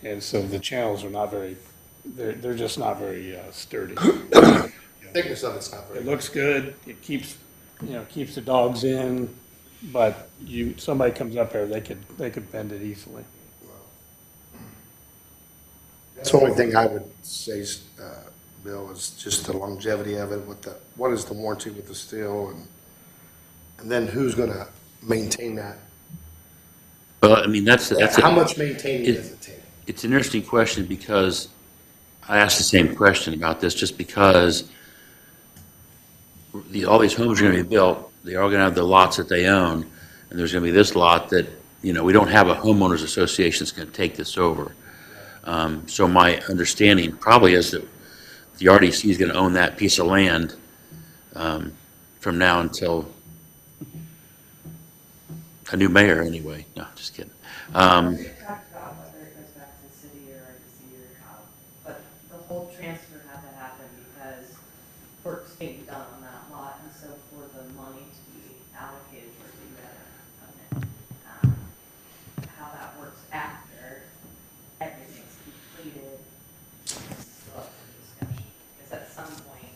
and so the channels are not very, they're just not very sturdy. The thickness of it's not very It good. looks good, it keeps the dogs in, but somebody comes up there, they could bend it easily. That's the only thing I would say, Bill, is just the longevity of it, what is the warranty with the steel, and then who's gonna maintain that? Well, I mean, How much maintaining does it take? it's an interesting question because I asked the same question about this just because all these homes are going to be built. They're all going to have the lots that they own, and there's going to be this lot that, we don't have a homeowners association that's going to take this over. So my understanding probably is that the RDC is going to own that piece of land from now until a new mayor, anyway. No, just kidding. We talked about whether it goes back to the city or RDC or how, but the whole transfer had to happen because work's being done on that lot, and so for the money to be allocated for the how that works after everything's completed is still up for discussion. Because at some point,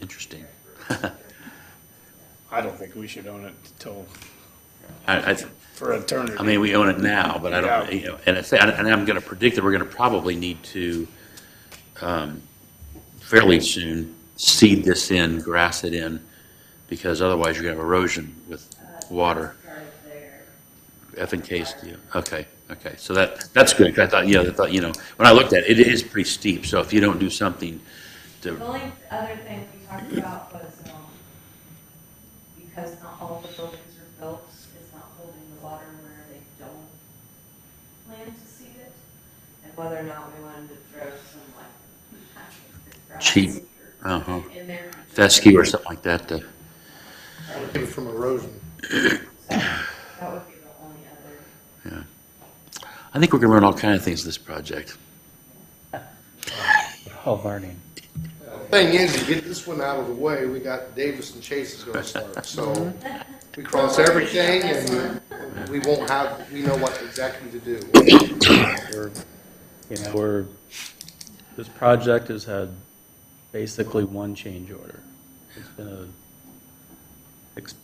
Interesting. I don't think we should own it until, I for eternity. I mean, we own it now, but I don't, Yeah. you know, and I'm gonna predict that we're gonna probably need to, fairly soon, seed this in, grass it in, because otherwise you're gonna have erosion with water. Started there. F and K steel, okay, so that's good, 'cause I thought, you know, when I looked at it, it is pretty steep, so if you don't do something The to, only other thing we talked about was, because not all the buildings are built, it's not holding the water where they don't plan to seed it, and whether or not we wanted to throw some like grass Cheap. or in there. fescue or something like that, to, Keep it from erosion. So that would be the only other. I think we're gonna learn all kind of things this project. Oh, learning. Thing is, to get this one out of the way, we got Davis and Chase is gonna start, so we cross everything and we won't have, we know what exactly to do. This project has had basically one change order. It's been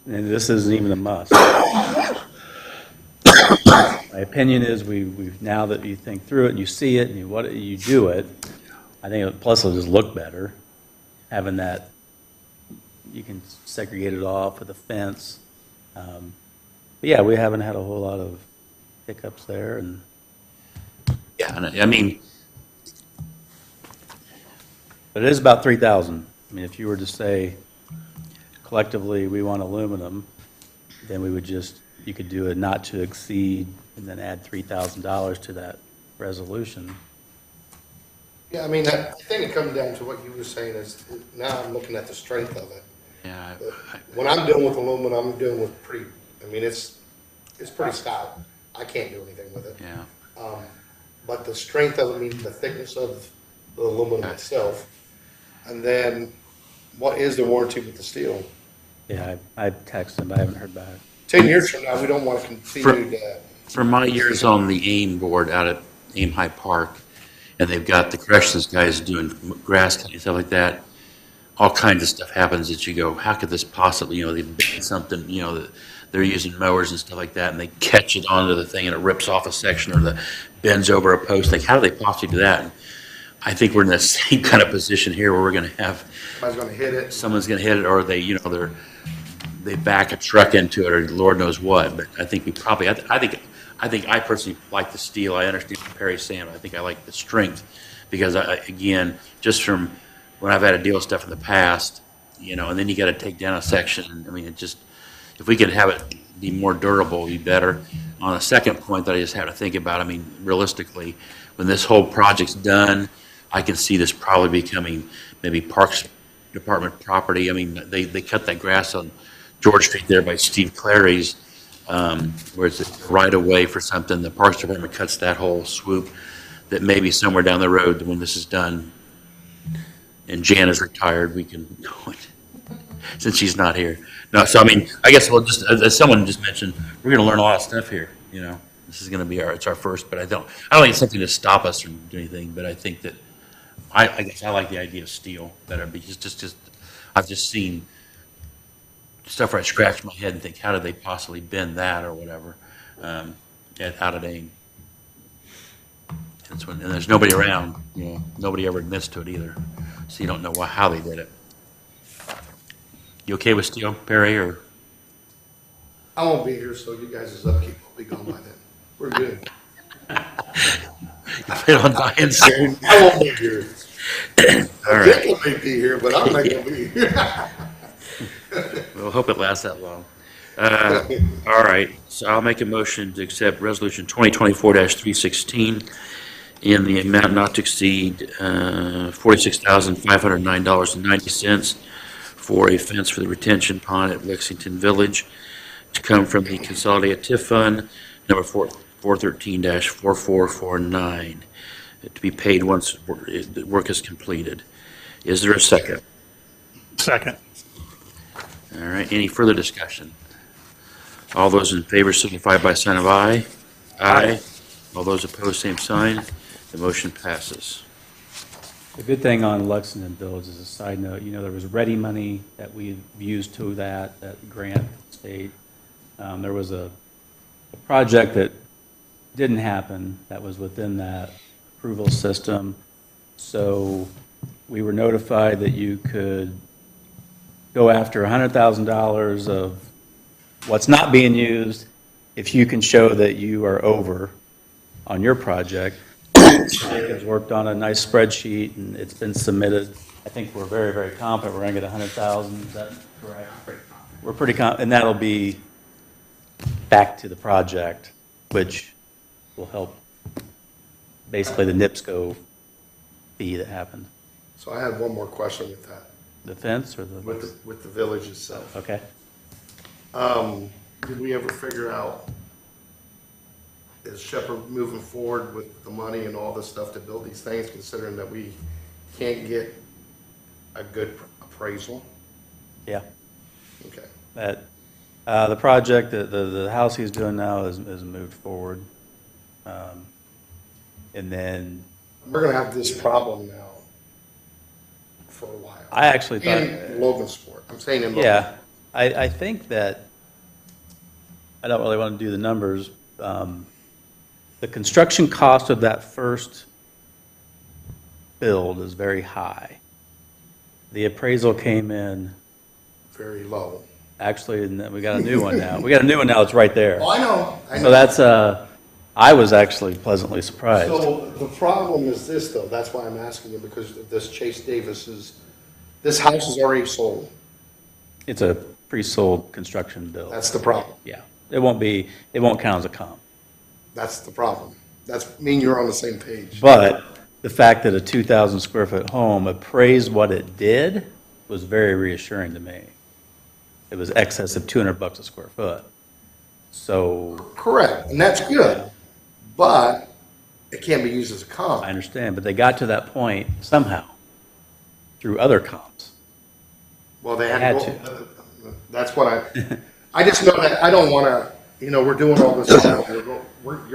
and this isn't even a must. My opinion is we've, now that you think through it and you see it and you do it, I think, plus it'll just look better, having that, you can segregate it off with a fence. But yeah, we haven't had a whole lot of hiccups there, and Yeah, and I mean, but it is about 3,000. I mean, if you were to say collectively, we want aluminum, then we would just, you could do a not to exceed and then add $3,000 to that resolution. Yeah, I mean, I think it comes down to what you were saying is, now I'm looking at the strength of it. yeah, When I'm dealing with aluminum, I'm dealing with pretty, I mean, it's pretty stout. I can't do anything with it. yeah. But the strength of it, I mean, the thickness of the aluminum itself. And then, what is the warranty with the steel? Yeah, I texted him, but I haven't heard back. 10 years from now, we don't want to continue to, From my years on the AIM board out at AIM High Park, and they've got the corrections guys doing grass cutting, stuff like that, all kinds of stuff happens that you go, how could this possibly, you know, they bend something, you know, they're using mowers and stuff like that, and they catch it onto the thing and it rips off a section or the bends over a post. Like, how do they possibly do that? And I think we're in the same kind of position here where we're going to have, somebody's going to hit it. someone's going to hit it, or they, you know, they back a truck into it, or Lord knows what. But I think we probably, I think I personally like the steel. I understand what Perry's saying. I think I like the strength because, again, just from when I've had to deal with stuff in the past, you know, and then you got to take down a section. I mean, it just, if we could have it be more durable, it'd be better. On a second point that I just have to think about, I mean, realistically, when this whole project's done, I can see this probably becoming maybe Parks Department property. I mean, they cut that grass on George Street there by Steve Clary's, where it's right away for something. The Parks Department cuts that whole swoop, that maybe somewhere down the road when this is done and Jan is retired, we can go it, since she's not here. No, so I mean, I guess we'll just, as someone just mentioned, we're going to learn a lot of stuff here, you know. This is going to be it's our first, but I don't think it's something to stop us from doing anything, but I think that, I guess I like the idea of steel better, because just I've just seen stuff where I scratch my head and think, how did they possibly bend that or whatever, out at AIM. And there's nobody around, you know, nobody ever admits to it either, so you don't know how they did it. You okay with steel, Perry, or? I won't be here, so you guys' upkeep will be gone by then. We're good. You plan on dying soon? I won't be here. All right. Dick may be here, but I'm not going to be here. We'll hope it lasts that long. All right, so I'll make a motion to accept Resolution 2024-316 in the amount not to exceed $46,509.90 for a fence for the retention pond at Lexington Village to come from the Consolidated TIF Fund, number 413-4449, to be paid once the work is completed. Is there a second? Second. All right, any further discussion? All those in favor signify by sign of aye. Aye. All those opposed, same sign. The motion passes. The good thing on Lexington Village, as a side note, there was ready money that we've used to that grant state. There was a project that didn't happen that was within that approval system. So we were notified that you could go after $100,000 of what's not being used if you can show that you are over on your project. Jacob's worked on a nice spreadsheet, and it's been submitted. I think we're very, very confident we're going to get 100,000. Is that correct? We're pretty confident, and that'll be back to the project, which will help basically the NIPSCO fee that happened. So I had one more question with that, The fence or the? with the village itself. Okay. Did we ever figure out, is Shepherd moving forward with the money and all this stuff to build these things, considering that we can't get a good appraisal? Yeah. Okay. That, the project, the house he's doing now is moved forward. And then We're gonna have this problem now for a while. I actually thought. In Logansport, I'm saying in Logan. Yeah, I think that, I don't really want to do the numbers. The construction cost of that first build is very high. The appraisal came in, Very low. actually, and we got a new one now. We got a new one now, it's right there. Oh, I know. So that's, I was actually pleasantly surprised. So the problem is this, though, that's why I'm asking you, because of this Chase Davis's, this house is already sold. It's a pre-sold construction build. That's the problem. Yeah, it won't count as a comp. That's the problem. That's, mean you're on the same page. But the fact that a 2,000 square foot home appraised what it did was very reassuring to me. It was excess of $200 a square foot. So Correct, and that's good, but it can't be used as a I comp. understand, but they got to that point somehow through other comps. Well, they Had had to go, that's what I just know that I don't wanna, we're doing all this stuff, you're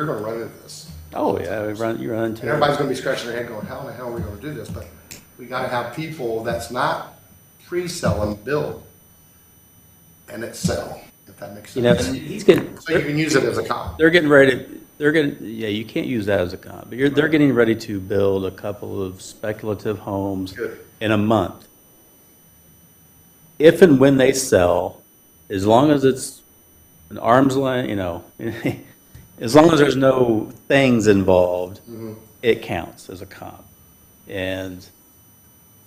gonna run into this. Oh, yeah, you run And into it. everybody's gonna be scratching their head going, how in the hell are we gonna do this? But we gotta have people that's not pre-sell and build, and it sell, if that makes sense. He's getting, So you can use it as a comp. they're getting ready, yeah, you can't use that as a comp, but they're getting ready to build a couple of speculative homes Good. in a month. If and when they sell, as long as it's an arm's length, as long as there's no things involved, it counts as a comp. And,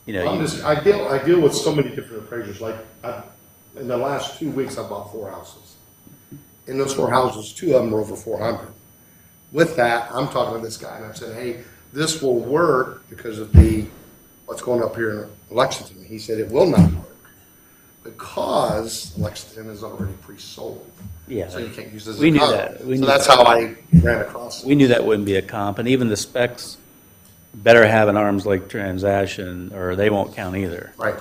I deal with so many different appraisers, like, in the last 2 weeks, I bought 4 houses. In those 4 houses, 2 of them were over 400. With that, I'm talking to this guy, and I'm saying, hey, this will work because of what's going up here in Lexington. He said it will not work because Lexington is already pre-sold. yeah, So you can't use this as We a knew comp. that. We So knew that's that. how I ran across it. we knew that wouldn't be a comp, and even the specs better have an arm's length transaction, or they won't count either. Right.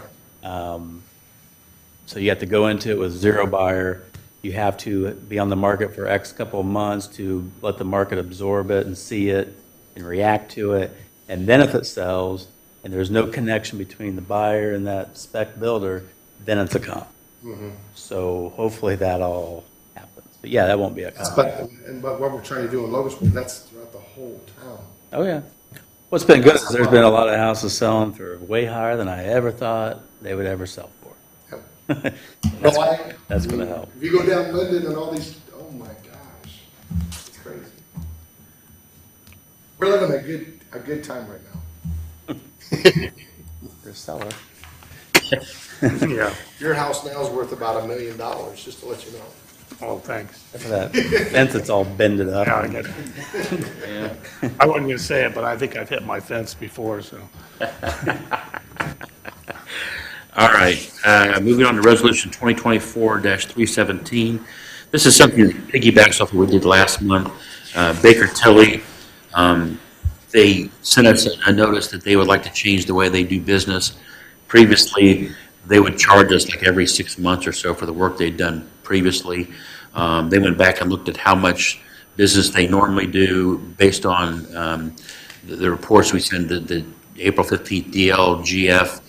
So you have to go into it with zero buyer. You have to be on the market for X couple of months to let the market absorb it and see it and react to it. And then if it sells and there's no connection between the buyer and that spec builder, then it's a comp. So hopefully that all happens. But yeah, that won't be a comp. But what we're trying to do in Logansport, that's throughout the whole town. Oh, yeah. What's been good is there's been a lot of houses selling for way higher than I ever thought they would ever sell for. Yep. That's gonna help. If you go down Linden and all these, oh my gosh, it's crazy. We're living a good time right now. For a seller. Yeah, Your house now is worth about $1 million, just to let you know. oh, thanks. For that fence, it's all bended up. Yeah, I get it. I wasn't gonna say it, but I think I've hit my fence before, so. All right, moving on to resolution 2024-317. This is something that piggybacks off what we did last month. Baker Tilly, they sent us a notice that they would like to change the way they do business. Previously, they would charge us like every 6 months or so for the work they'd done previously. They went back and looked at how much business they normally do based on the reports we send. April 15th DLGF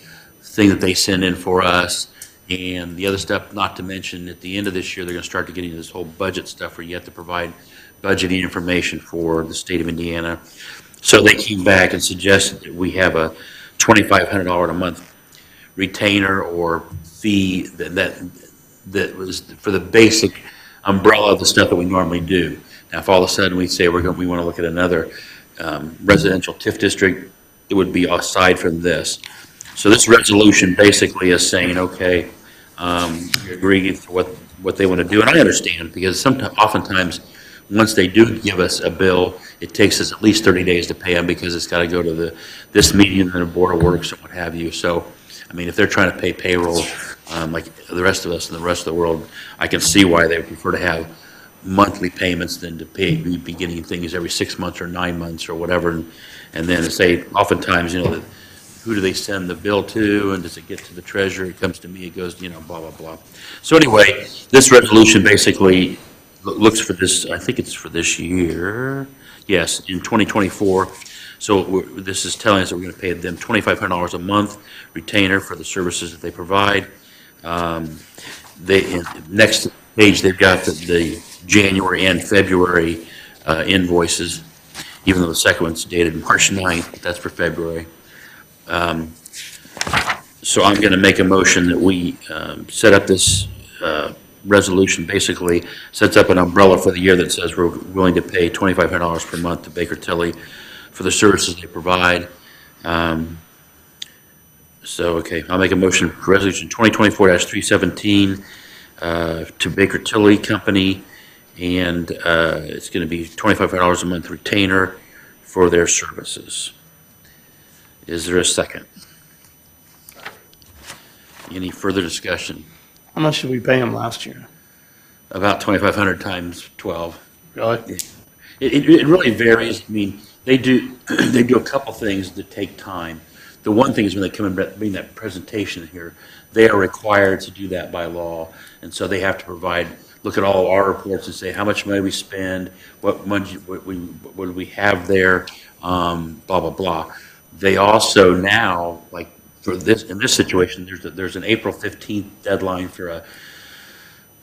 thing that they send in for us. And the other stuff, not to mention, at the end of this year, they're going to start to get into this whole budget stuff where you have to provide budgeting information for the state of Indiana. So they came back and suggested that we have a $2,500 a month retainer or fee that was for the basic umbrella of the stuff that we normally do. Now, if all of a sudden we say we want to look at another residential TIF district, it would be aside from this. So this resolution basically is saying, okay, we agree to what they want to do, and I understand, because oftentimes, once they do give us a bill, it takes us at least 30 days to pay them, because it's got to go to this meeting and the Board of Works and what have you. So, I mean, if they're trying to pay payroll, like the rest of us and the rest of the world, I can see why they prefer to have monthly payments than to be getting things every 6 months or 9 months or whatever. And then say, oftentimes, who do they send the bill to, and does it get to the treasurer? It comes to me, it goes, blah, blah, blah. So anyway, this resolution basically looks for this, I think it's for this year, yes, in 2024. So this is telling us that we're going to pay them $2,500 a month retainer for the services that they provide. Next page, they've got the January and February invoices, even though the second one's dated March 9th, but that's for February. So I'm going to make a motion that we set up this resolution, basically sets up an umbrella for the year that says we're willing to pay $2,500 per month to Baker Tilly for the services they provide. Okay, I'll make a motion for resolution 2024-317 to Baker Tilly Company, and it's going to be $2,500 a month retainer for their services. Is there a second? Any further discussion? How much did we pay them last year? About 2,500 times 12. Really? It really varies. I mean, they do a couple things that take time. The one thing is when they come and bring that presentation here, they are required to do that by law, and so they have to look at all our reports and say how much money we spend, what do we have there, blah blah blah. They also now, like for this, in this situation, there's an April 15th deadline for a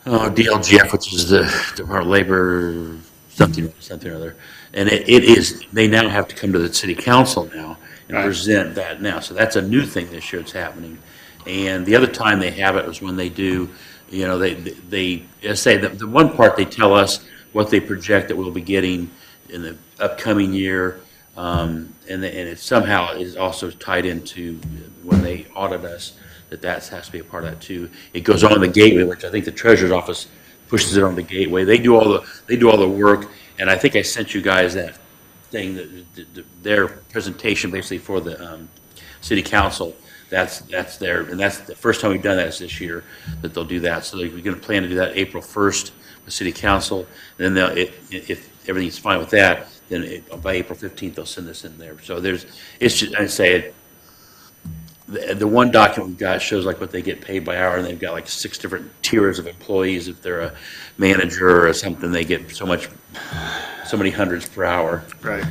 DLGF, which is the Department of Labor something or other, and it is, they now have to come to the city council now and present that now. So that's a new thing this year that's happening. And the other time they have it was when they do, they say that the one part they tell us what they project that we'll be getting in the upcoming year. And it somehow is also tied into when they audit us, that has to be a part of that too. It goes on the gateway, which I think the treasurer's office pushes it on the gateway. They do all the work, and I think I sent you guys that thing, their presentation basically for the city council. That's there, and that's the first time we've done that is this year that they'll do that. So we're going to plan to do that April 1st with city council, and then if everything's fine with that, then by April 15th they'll send this in there. So it's just, I say the one document we've got shows like what they get paid by hour, and they've got like 6 different tiers of employees. If they're a manager or something, they get so many hundreds per hour. Right.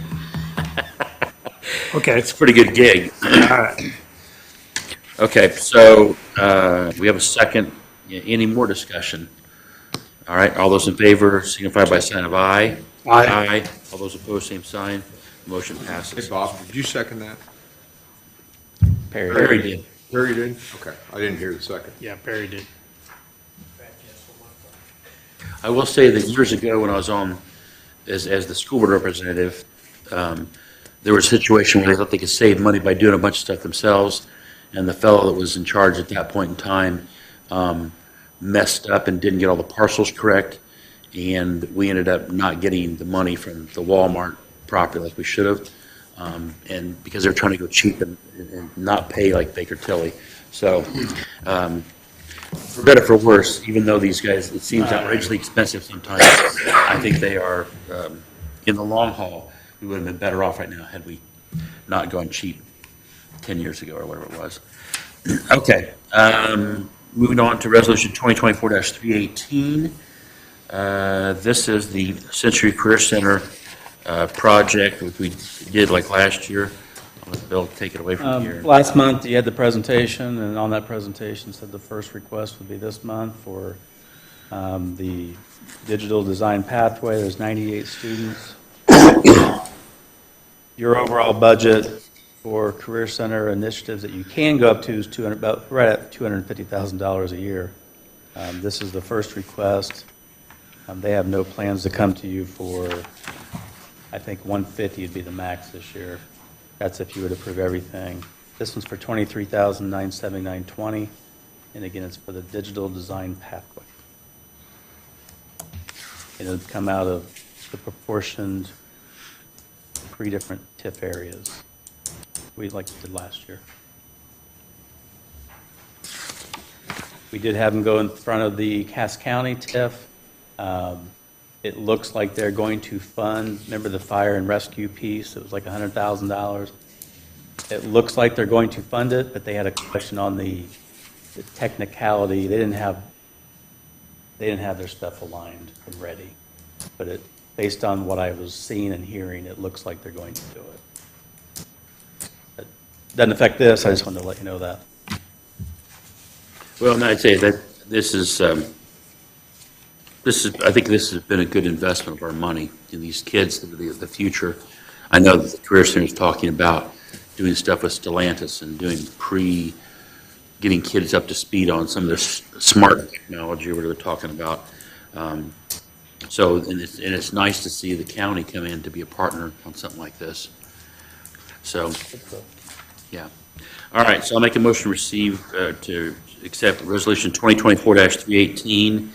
Okay. It's a pretty good gig. All right. Okay, so we have a second. Any more discussion? All right, all those in favor signify by a sign of aye. Aye. Aye. All those opposed, same sign. Motion Hey, passes. Bob, did you second that? Perry did. Terry did? Okay, I didn't hear the second. Yeah, Barry did. I will say that years ago when I was on as the school board representative, there was a situation where they thought they could save money by doing a bunch of stuff themselves, and the fellow that was in charge at that point in time messed up and didn't get all the parcels correct, and we ended up not getting the money from the Walmart property like we should have, and because they're trying to go cheap and not pay like Baker Tilly. So for better or for worse, even though these guys, it seems outrageously expensive sometimes, I think they are, in the long haul, we would have been better off right now had we not gone cheap 10 years ago or whatever it was. Okay, moving on to resolution 2024-318. This is the Century Career Center project, which we did like last year Let Bill take it away from here. Last month, you had the presentation, and on that presentation said the first request would be this month for the digital design pathway. There's 98 students. Your overall budget for Career Center initiatives that you can go up to is about right at $250,000 a year. This is the first request. They have no plans to come to you for, I think, 150 would be the max this year. That's if you would approve everything. This one's for $23,979.20, and again, it's for the digital design pathway. And it'll come out of the proportioned 3 different TIF areas we like did last year. We did have them go in front of the Cass County TIF. It looks like they're going to fund, remember the fire and rescue piece? It was like $100,000. It looks like they're going to fund it, but they had a question on the technicality. They didn't have their stuff aligned and ready. But based on what I was seeing and hearing, it looks like they're going to do it. It doesn't affect this. I just wanted to let you know that. Well, and I'd say that this is, I think this has been a good investment of our money in these kids, the future. I know that the Career Center is talking about doing stuff with Stellantis and doing getting kids up to speed on some of this smart technology, what they're talking about. So, and it's nice to see the county come in to be a partner on something like this. So, yeah. All right, so I'll make a motion to receive, to accept Resolution 2024-318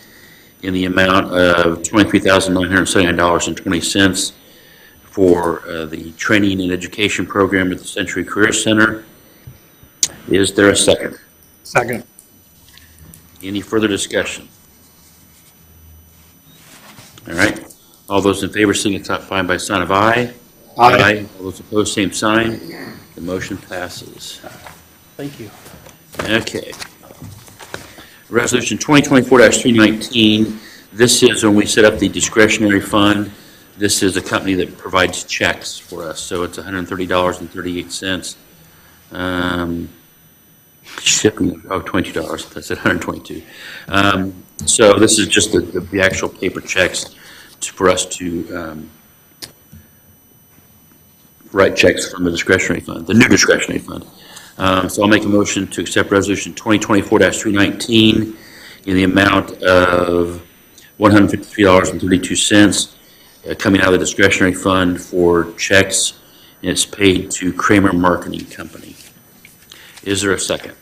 in the amount of $23,979.20 for the training and education program at the Century Career Center. Is there a second? Second. Any further discussion? All right. All those in favor signify by sign of aye. Aye. All those opposed, same sign. The motion passes. Thank you. Okay. Resolution 2024-319. This is when we set up the discretionary fund. This is a company that provides checks for us, so it's $130.38. Shipping of $22. That's at $122. So this is just the actual paper checks for us to write checks from the discretionary fund, the new discretionary fund. So I'll make a motion to accept Resolution 2024-319 in the amount of $153.32 coming out of the discretionary fund for checks, and it's paid to Kramer Marketing Company. Is there a second?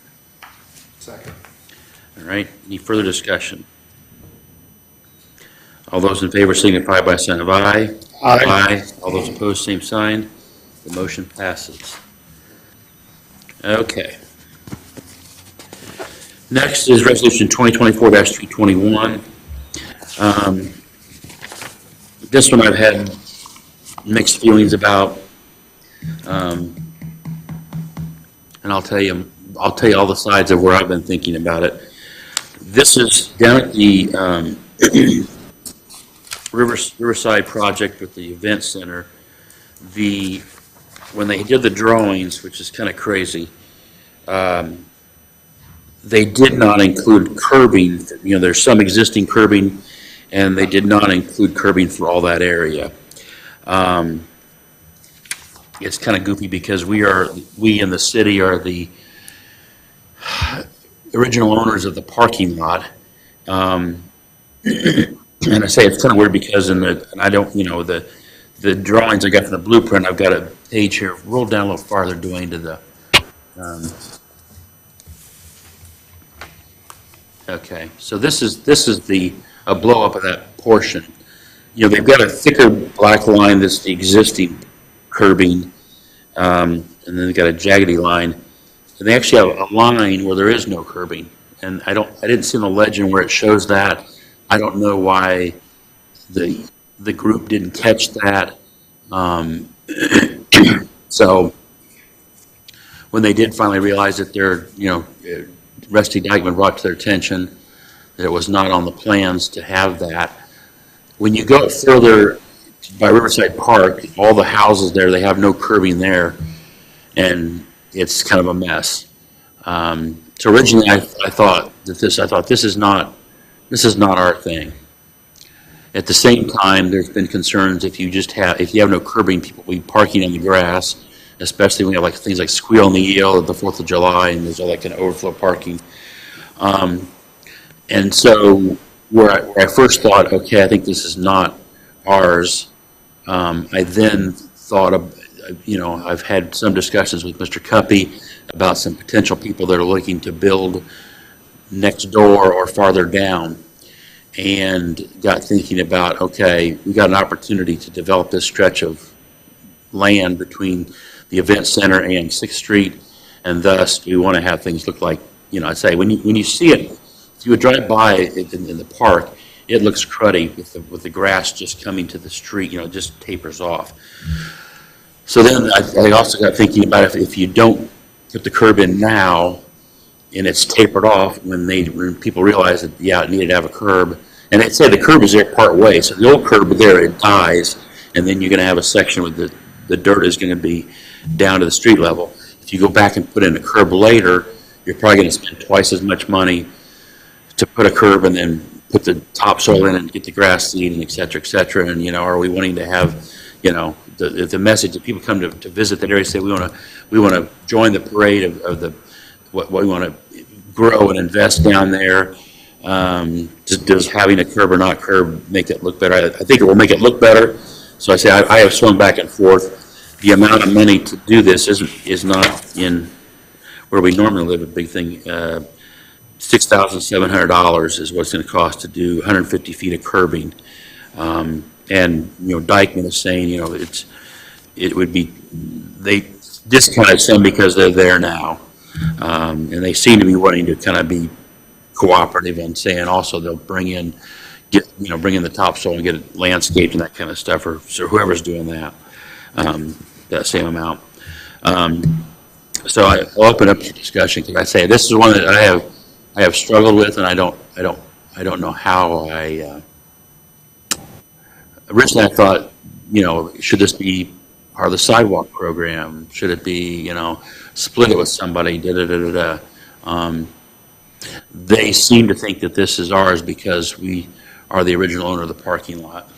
Second. All right, any further discussion? All those in favor signify by sign of aye. Aye. All those opposed, same sign. The motion passes. Okay. Next is Resolution 2024-321. This one I've had mixed feelings about, and I'll tell you all the sides of where I've been thinking about it. This is down at the Riverside project with the event center. When they did the drawings, which is kind of crazy, they did not include curbing. You know, there's some existing curbing, and they did not include curbing for all that area. It's kind of goofy because we in the city are the original owners of the parking lot. And I say it's kind of weird because the drawings I got from the blueprint, I've got a page here, roll down a little farther, Dwayne, to the, okay, so this is a blow up of that portion. You know, they've got a thicker black line that's the existing curbing, and then they've got a jaggedy line, and they actually have a line where there is no curbing, and I didn't see in the legend where it shows that. I don't know why the group didn't catch that. So when they did finally realize that Rusty Dykeman brought to their attention that it was not on the plans to have that. When you go further by Riverside Park, all the houses there, they have no curbing there. and it's kind of a mess. So originally, I thought this is not our thing. At the same time, there's been concerns if you have no curbing, people will be parking on the grass, especially when you have like things like Squeal and the Eel at the 4th of July, and there's all that kind of overflow parking. And so where I first thought, okay, I think this is not ours, I then thought of, I've had some discussions with Mr. Cuppy about some potential people that are looking to build next door or farther down, and got thinking about, okay, we got an opportunity to develop this stretch of land between the event center and 6th Street, and thus we want to have things look like, I'd say when you see it, if you would drive by it in the park, it looks cruddy with the grass just coming to the street, it just tapers off. So then I also got thinking about if you don't put the curb in now and it's tapered off when people realize that, it needed to have a curb. And they'd say the curb is there part way, so the old curb there, it dies, and then you're going to have a section where the dirt is going to be down to the street level. If you go back and put in a curb later, you're probably going to spend twice as much money to put a curb and then put the topsoil in and get the grass seed and et cetera, and, are we wanting to have, the message that people come to visit that area, say we want to join the parade of what we want to grow and invest down there. Does having a curb or not curb make it look better? I think it will make it look better. So I say I have swung back and forth. The amount of money to do this is not in where we normally live. A big thing. $6,700 is what it's going to cost to do 150 feet of curbing. And Dykeman is saying it would be, they discounted some because they're there now, and they seem to be wanting to kind of be cooperative and saying also they'll bring in the topsoil and get it landscaped and that kind of stuff, or so whoever's doing that, that same amount. So I'll open up to discussion, because I say this is one that I have struggled with, and I don't know how originally I thought, should this be part of the sidewalk program? Should it be, split it with somebody, They seem to think that this is ours because we are the original owner of the parking lot.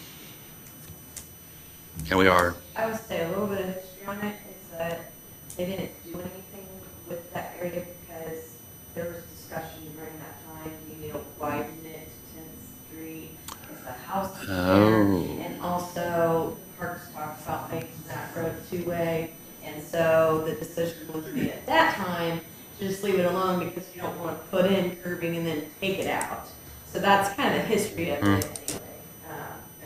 And we are. I would say a little bit of history on it is that they didn't do anything with that area because there was discussion during that time, widen it to 10th Street, if the house is there, and also Parks talked about making that road two-way, and so the decision was made at that time to just leave it alone because you don't want to put in curbing and then take it out. So that's kind of the history of it anyway,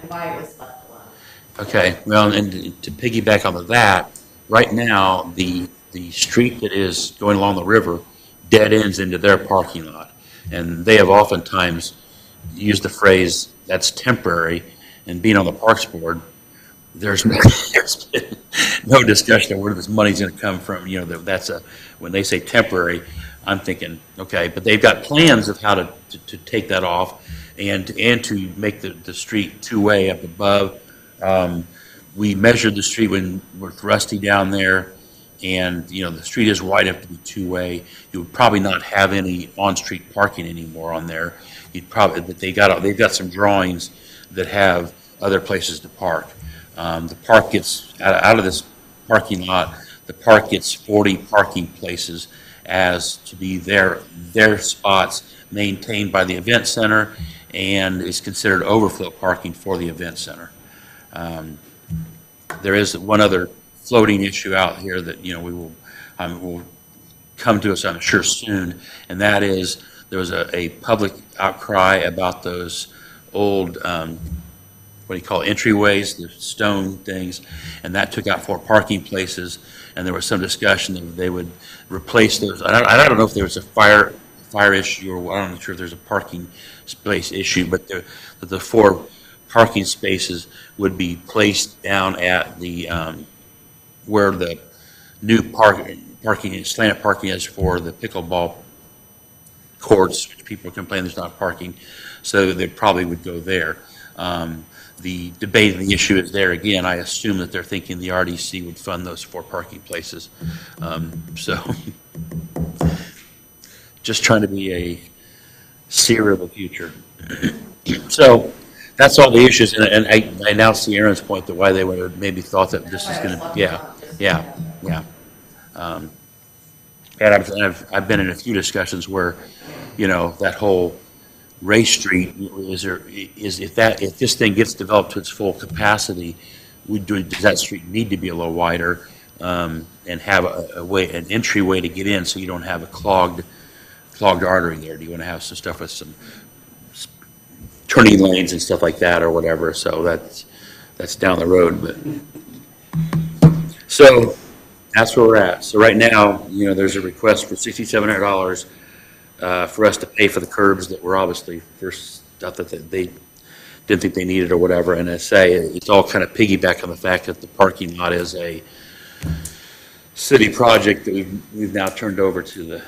and why it was left alone. Okay, well, and to piggyback on that, right now, the street that is going along the river dead ends into their parking lot. And they have oftentimes used the phrase, that's temporary, and being on the Parks Board, there's been no discussion of where this money's going to come from. When they say temporary, I'm thinking, okay, but they've got plans of how to take that off and to make the street two-way up above. We measured the street with Rusty down there, and the street is wide enough to be two-way. You would probably not have any on-street parking anymore on there. But they've got some drawings that have other places to park. The park gets out of this parking lot. The park gets 40 parking places as to be their spots maintained by the event center, and is considered overflow parking for the event center. There is one other floating issue out here that will come to us, I'm sure, soon, and that is there was a public outcry about those old what do you call it, entryways, the stone things, and that took out 4 parking places, and there was some discussion that they would replace those. I don't know if there was a fire issue, or I'm not sure if there's a parking space issue, but the 4 parking spaces would be placed down at the where the new parking slanted parking is for the pickleball courts, which people complain there's not parking, so they probably would go there. The debate and the issue is there again. I assume that they're thinking the RDC would fund those 4 parking places. So just trying to be a seer of the future. So that's all the issues, and I now see Aaron's point that why they would have maybe thought that this is going to, yeah. And I've been in a few discussions where, you know, that whole Race Street, if this thing gets developed to its full capacity, does that street need to be a little wider, and have an entryway to get in so you don't have a clogged artery there? Do you want to have some stuff with some turning lanes and stuff like that or whatever? So that's down the road, but so that's where we're at. So right now, you know, there's a request for $6,700 for us to pay for the curbs that were obviously first stuff that they didn't think they needed or whatever. And I say it's all kind of piggyback on the fact that the parking lot is a city project that we've now turned over to the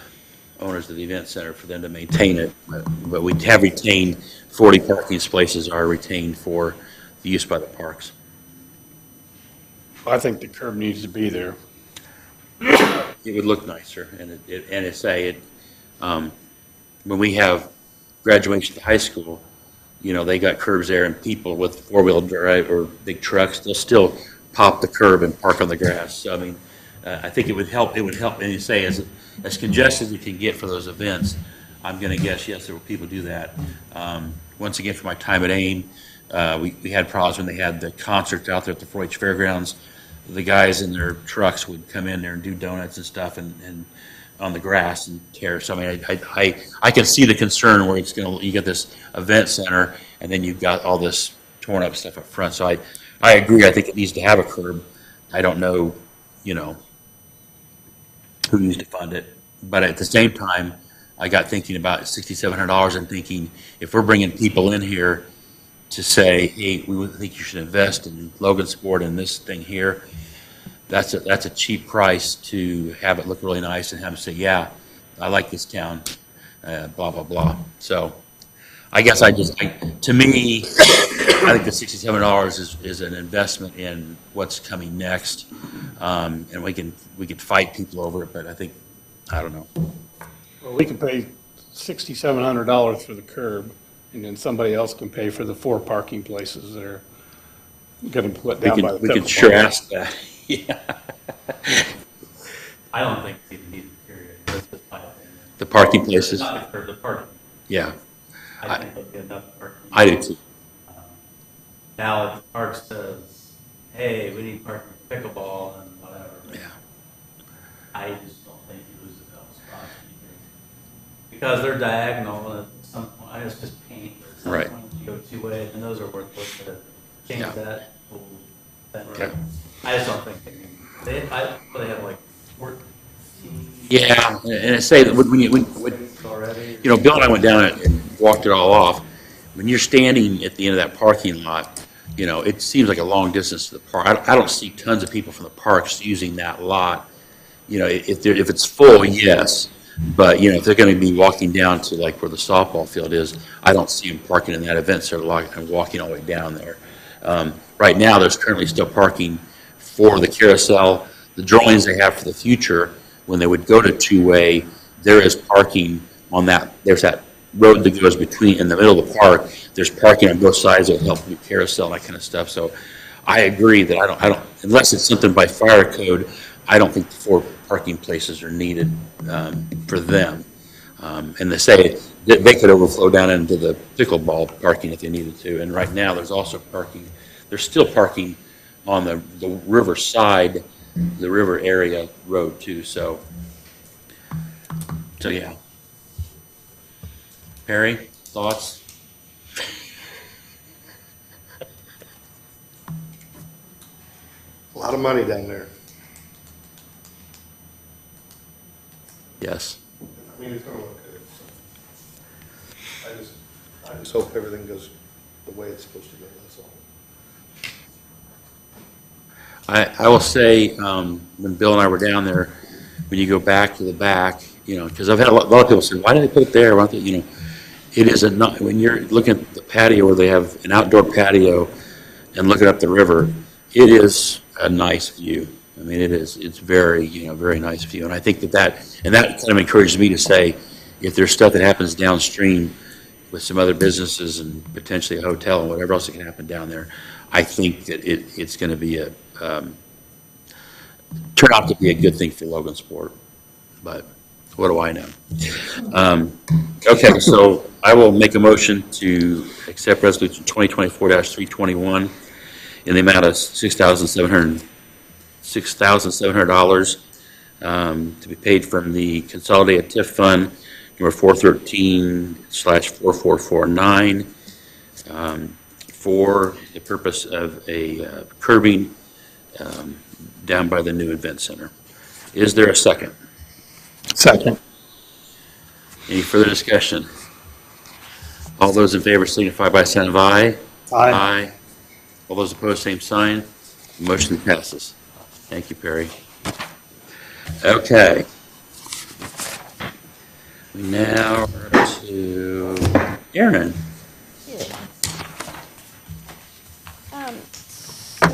owners of the event center for them to maintain it. But we have retained 40 parking spaces are retained for the use by the parks. I think the curb needs to be there. It would look nicer, when we have graduation to high school, you know, they got curbs there, and people with four-wheel drive or big trucks, they'll still pop the curb and park on the grass. So I mean, I think it would help. It would help, and you say as congested as you can get for those events. I'm going to guess yes, there were people do that. Once again, for my time at AIM, we had problems when they had the concert out there at the 4-H Fairgrounds. The guys in their trucks would come in there and do donuts and stuff and on the grass and tear. So I mean, I can see the concern where you get this event center and then you've got all this torn up stuff up front. So I agree. I think it needs to have a curb. I don't know, you know, who needs to fund it, but at the same time, I got thinking about $6,700 and thinking if we're bringing people in here to say, hey, we would think you should invest in Logansport and this thing here, that's a cheap price to have it look really nice and have them say, yeah, I like this town, blah, blah, blah. So I guess to me, I think the $6,700 is an investment in what's coming next. And we can fight people over it, but I don't know. Well, we can pay $6,700 for the curb, and then somebody else can pay for the 4 parking places that are going to put down by the We can pickleball. sure ask that. Yeah. I don't think you need a period. That's just my opinion. The parking places. Not for the parking. Yeah, I think there'll be enough parking. I do too. Now, if the park says, hey, we need parking for pickleball and whatever. Yeah. I just don't think you lose a couple spots. Because they're diagonal and at some point, it's just paint. At some Right. point, you go 2-way, and those are worthless to change Yeah. that. Yeah. I just don't think they have like 14 Yeah, and I say that when already. you know, Bill and I went down and walked it all off. When you're standing at the end of that parking lot, you know, it seems like a long distance to the park. I don't see tons of people from the parks using that lot. You know, if it's full, yes. But, you know, if they're going to be walking down to like where the softball field is, I don't see them parking in that event center and walking all the way down there. Right now, there's currently still parking for the carousel. The drawings they have for the future, when they would go to 2-way, there is parking on that. There's that road that goes between, in the middle of the park. There's parking on both sides that help do carousel and that kind of stuff. So I agree that I don't, unless it's something by fire code, I don't think the 4 parking places are needed for them. And they say that they could overflow down into the pickleball parking if they needed to. And right now, there's also parking. There's still parking on the river side, the river area road too. So yeah. Perry, thoughts? A lot of money down there. Yes. I mean, it's gonna look good. I just hope everything goes the way it's supposed to go, that's all. I will say, when Bill and I were down there, when you go back to the back, you know, because I've had a lot of people say, why did they put it there? Why don't they, you know, it is when you're looking at the patio where they have an outdoor patio and looking up the river, it is a nice view. I mean, it's very, very nice view. And I think that kind of encourages me to say, if there's stuff that happens downstream with some other businesses and potentially a hotel and whatever else that can happen down there, I think that it's going to be turn out to be a good thing for Logansport. But what do I know? Okay, so I will make a motion to accept Resolution 2024-321 in the amount of $6,700 to be paid from the Consolidated TIF Fund number 413/4449 for the purpose of a curbing down by the new event center. Is there a second? Second. Any further discussion? All those in favor signify by saying aye. Aye. All those opposed, same sign. Motion passes. Thank you, Perry. Okay. We now are to Aaron.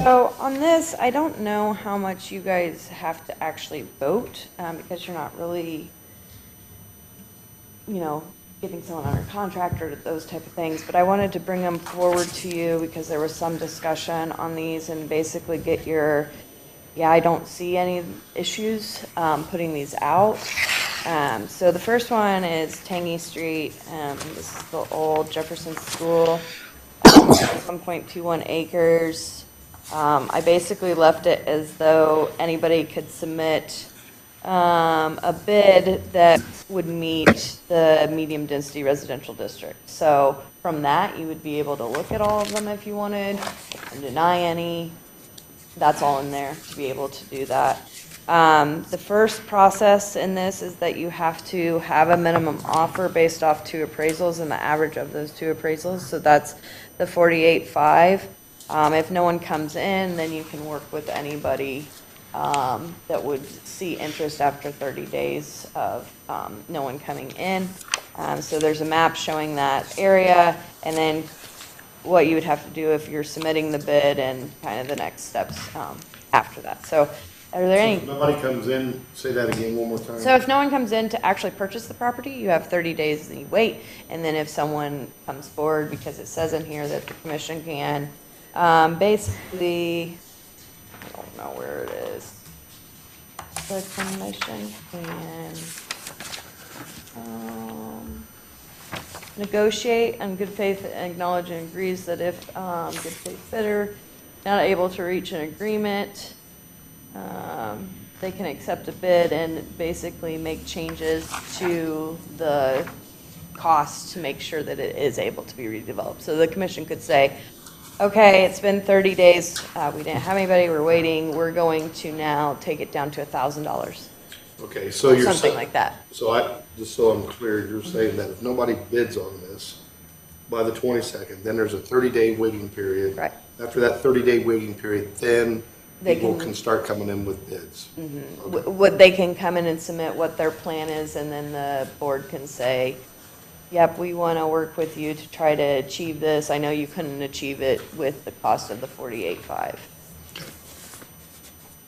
So on this, I don't know how much you guys have to actually vote, because you're not really, getting someone under contract or those type of things, but I wanted to bring them forward to you because there was some discussion on these and basically get your, I don't see any issues putting these out. So the first one is Tangy Street. This is the old Jefferson School, 1.21 acres. I basically left it as though anybody could submit a bid that would meet the medium density residential district. So from that, you would be able to look at all of them if you wanted and deny any. That's all in there to be able to do that. The first process in this is that you have to have a minimum offer based off 2 appraisals and the average of those 2 appraisals. So that's the 48.5. If no one comes in, then you can work with anybody that would see interest after 30 days of no one coming in. So there's a map showing that area, and then what you would have to do if you're submitting the bid and kind of the next steps after that. So are there any? If nobody comes in, say that again one more time. So if no one comes in to actually purchase the property, you have 30 days and you wait. And then if someone comes forward, because it says in here that the commission can, basically, I don't know where it is. The commission can negotiate on good faith, acknowledge and agrees that if good faith bidder not able to reach an agreement, they can accept a bid and basically make changes to the cost to make sure that it is able to be redeveloped. So the commission could say, okay, it's been 30 days, we didn't have anybody, we're waiting, we're going to now take it down to $1,000. Okay, so you're Something saying, like that. so just so I'm clear, you're saying that if nobody bids on this by the 22nd, then there's a 30-day waiting period. Right. After that 30-day waiting period, then They people can- can start coming in with bids. Okay. What they can come in and submit what their plan is, and then the board can say, yep, we want to work with you to try to achieve this. I know you couldn't achieve it with the cost of the 48.5.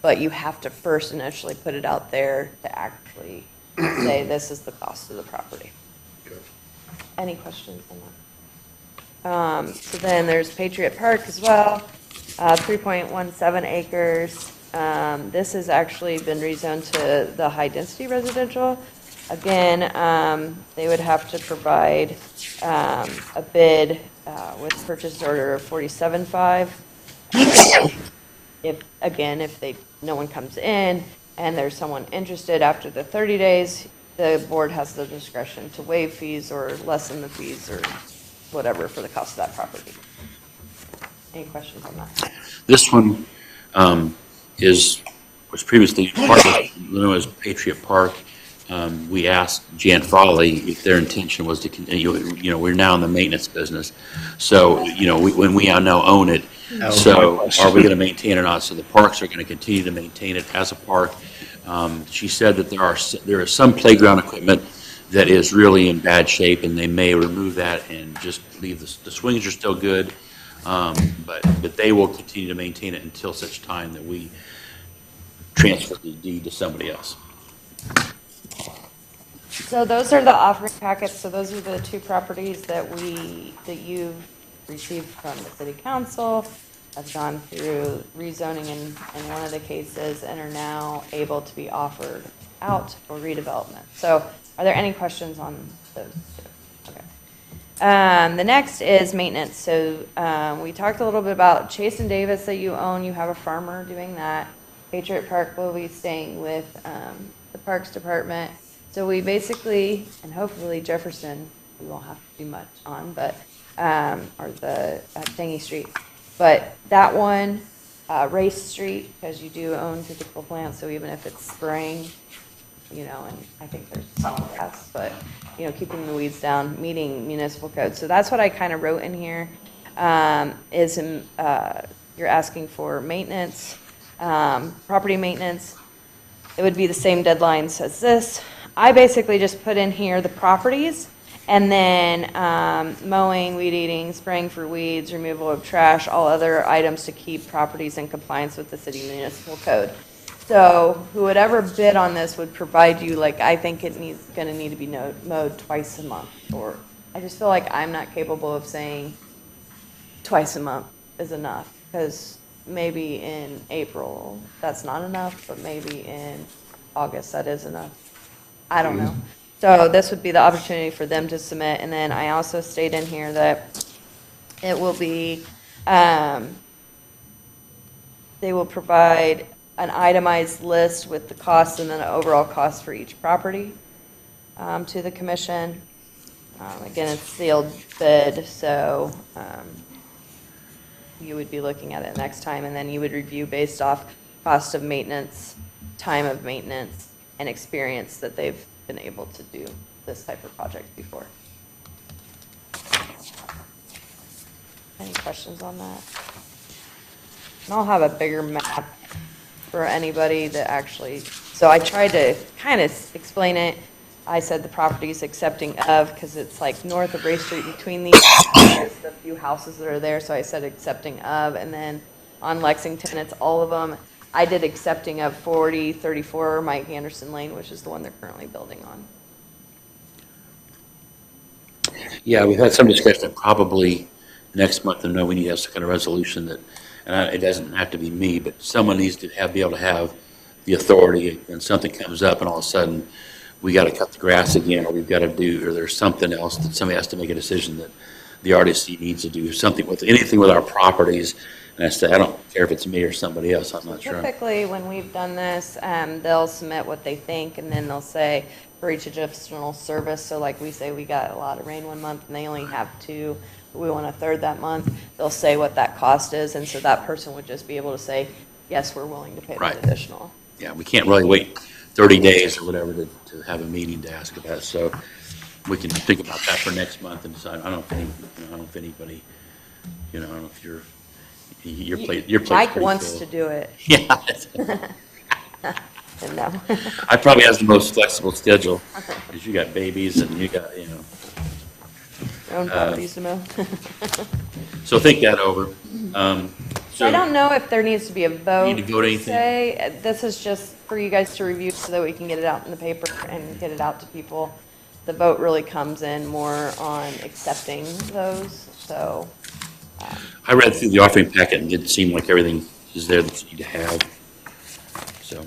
But you have to first initially put it out there to actually say this is the cost of the property. Okay. Any questions on that? So then there's Patriot Park as well, 3.17 acres. This has actually been rezoned to the high-density residential. Again, they would have to provide a bid with purchase order of 47.5. If no one comes in and there's someone interested after the 30 days, the board has the discretion to waive fees or lessen the fees or whatever for the cost of that property. Any questions on that? This one was previously part of Illinois Patriot Park. We asked Jan Foley if their intention was to continue, we're now in the maintenance business. So, when we now own it, so are we going to maintain it or not? So the parks are going to continue to maintain it as a park. She said that there is some playground equipment that is really in bad shape, and they may remove that and just leave the swings are still good, but they will continue to maintain it until such time that we transfer the deed to somebody else. So those are the offering packets, so those are the two properties that you've received from the city council, have gone through rezoning in one of the cases, and are now able to be offered out for redevelopment. So are there any questions on those two? Okay. The next is maintenance. So we talked a little bit about Chase and Davis that you own. You have a farmer doing that. Patriot Park will be staying with the Parks Department. So we basically, and hopefully Jefferson, we won't have to do much on, but, or the Tangy Street. But that one, Race Street, because you do own typical plants, so even if it's spraying, you know, and I think there's some grass, but, you know, keeping the weeds down, meeting municipal code. So that's what I kind of wrote in here, is you're asking for maintenance, property maintenance. It would be the same deadlines as this. I basically just put in here the properties, and then mowing, weed eating, spraying for weeds, removal of trash, all other items to keep properties in compliance with the city municipal code. So who would ever bid on this would provide you, like, I think gonna need to be mowed twice a month, or I just feel like I'm not capable of saying twice a month is enough, because maybe in April that's not enough, but maybe in August that is enough. I don't know. So this would be the opportunity for them to submit, and then I also stayed in here that it will be, they will provide an itemized list with the cost and then an overall cost for each property to the commission. Again, it's sealed bid, so you would be looking at it next time, and then you would review based off cost of maintenance, time of maintenance, and experience that they've been able to do this type of project before. Any questions on that? And I'll have a bigger map for anybody that actually, so I tried to kind of explain it. I said the property is accepting of, because it's like north of Race Street between these, the few houses that are there, so I said accepting of, and then on Lexington, it's all of them. I did accepting of 4034 Mike Anderson Lane, which is the one they're currently building on. Yeah, we've had some discussion that probably next month, and we need to have some kind of resolution that, and it doesn't have to be me, but someone needs to be able to have the authority, and something comes up, and all of a sudden, we got to cut the grass again, or we've got to do, or there's something else that somebody has to make a decision that the RDC needs to do something with, anything with our properties. And I don't care if it's me or somebody else, I'm not sure. Typically, when we've done this, they'll submit what they think, and then they'll say for each additional service, so like we say we got a lot of rain one month and they only have 2, but we want a third that month, they'll say what that cost is, and so that person would just be able to say, yes, we're willing to pay Right. the additional. Yeah, we can't really wait 30 days or whatever to have a meeting to ask about, so we can think about that for next month and decide. I don't know if anybody, I don't know if your plate's Mike pretty wants full. to do it. Yeah. No. I probably has the most flexible schedule, because you got babies and you got, Your own properties to mow. So think that over. So I don't know if there needs to be a vote. Need to vote per anything? se. This is just for you guys to review so that we can get it out in the paper and get it out to people. The vote really comes in more on accepting those, so. I read through the offering packet and it didn't seem like everything is there that you need to have. So,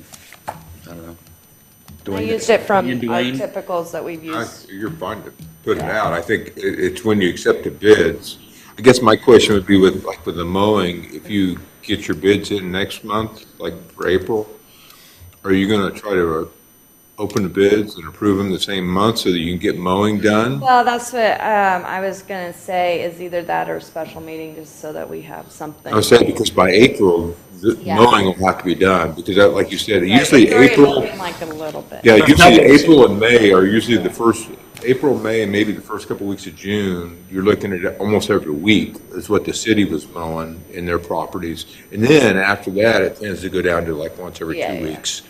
I don't know. I Dwayne, used it from you our and Dwayne? typicals that we've used. You're fine to put it out. I think it's when you accept the bids. I guess my question would be with the mowing, if you get your bids in next month, like for April, are you gonna try to open the bids and approve them the same month so that you can get mowing done? Well, that's what I was gonna say, is either that or a special meeting, just so that we have something. I was saying, because by April, the Yeah. mowing will have to be done, because like you said, Right, usually it's already April, looking like a little bit. yeah, usually April and May are usually the first, April, May, and maybe the first couple weeks of June, you're looking at it almost every week, is what the city was mowing in their properties. And then after that, it tends to go down to like once every Yeah, 2 yeah. weeks.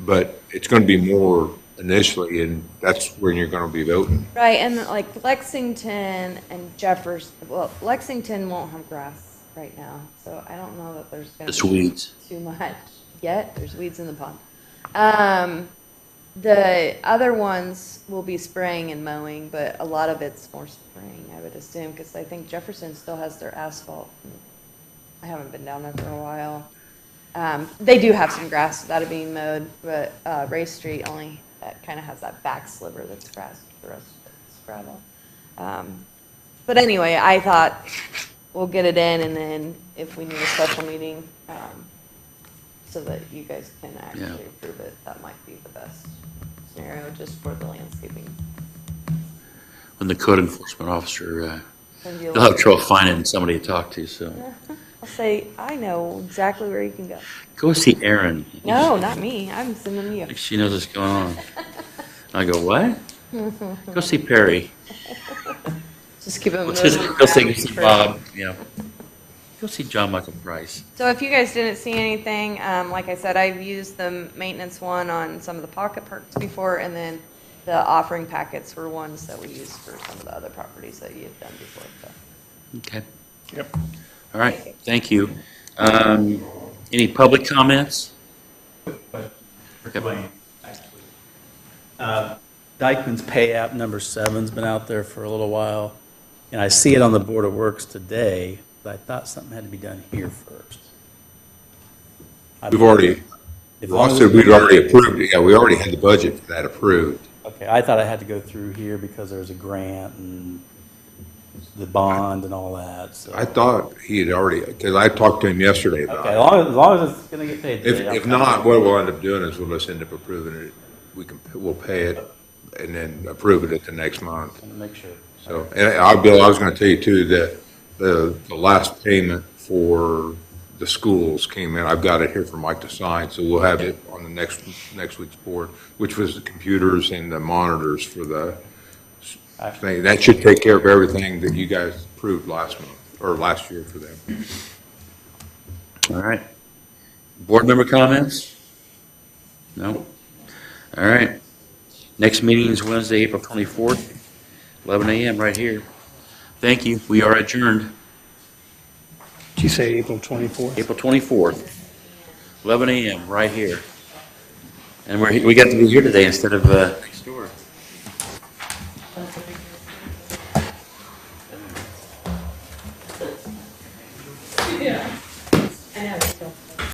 But it's gonna be more initially, and that's when you're gonna be voting. Right, and like Lexington and Jefferson, well, Lexington won't have grass right now, so I don't know that there's gonna It's be weeds. too much yet. There's weeds in the pond. The other ones will be spraying and mowing, but a lot of it's more spraying, I would assume, because I think Jefferson still has their asphalt. I haven't been down there for a while. They do have some grass that are being mowed, but Ray Street only kind of has that back sliver that's grass. The rest of it's gravel. But anyway, I thought we'll get it in, and then if we need a special meeting, so that you guys can actually Yeah. approve it, that might be the best scenario just for the landscaping. When the code enforcement officer, And they'll have trouble finding somebody to talk to, so. I'll say, I know exactly where you can go. Go see Erin. No, not me. I'm sending you. She knows what's going on. I go, what? Go see Perry. Just keep it Go moving. see Bob, yeah. Go see John Michael Price. So if you guys didn't see anything, like I said, I've used the maintenance one on some of the pocket parks before, and then the offering packets were ones that we used for some of the other properties that you've done before, so. Okay. Yep. All right, thank you. Any public comments? For Dwayne, actually. Dykeman's Pay App number 7's been out there for a little while, and I see it on the Board of Works today, but I thought something had to be done here first. We've already, As long as Ross said it's- we'd already approved it, yeah, we already had the budget for that approved. Okay, I thought I had to go through here because there was a grant and the bond and all that, so. I thought he had already, because I talked to him yesterday about Okay, it. as long as it's gonna get paid If, today. if not, what we'll end up doing is we'll just end up approving it, we'll pay it and then approve it at the next month. Make sure. So, and Bill, I was gonna tell you too, that the last payment for the schools came in, I've got it here for Mike to sign, so we'll have it on the next week's board, which was the computers and the monitors for the thing. That should take care of everything that you guys approved last month, or last year for them. All right. Board member comments? No? All right. Next meeting is Wednesday, April 24th, 11 a.m. right here. Thank you. We are adjourned. Did you say April 24th? April 24th, 11 a.m. right here. And we got to be here today instead of next door.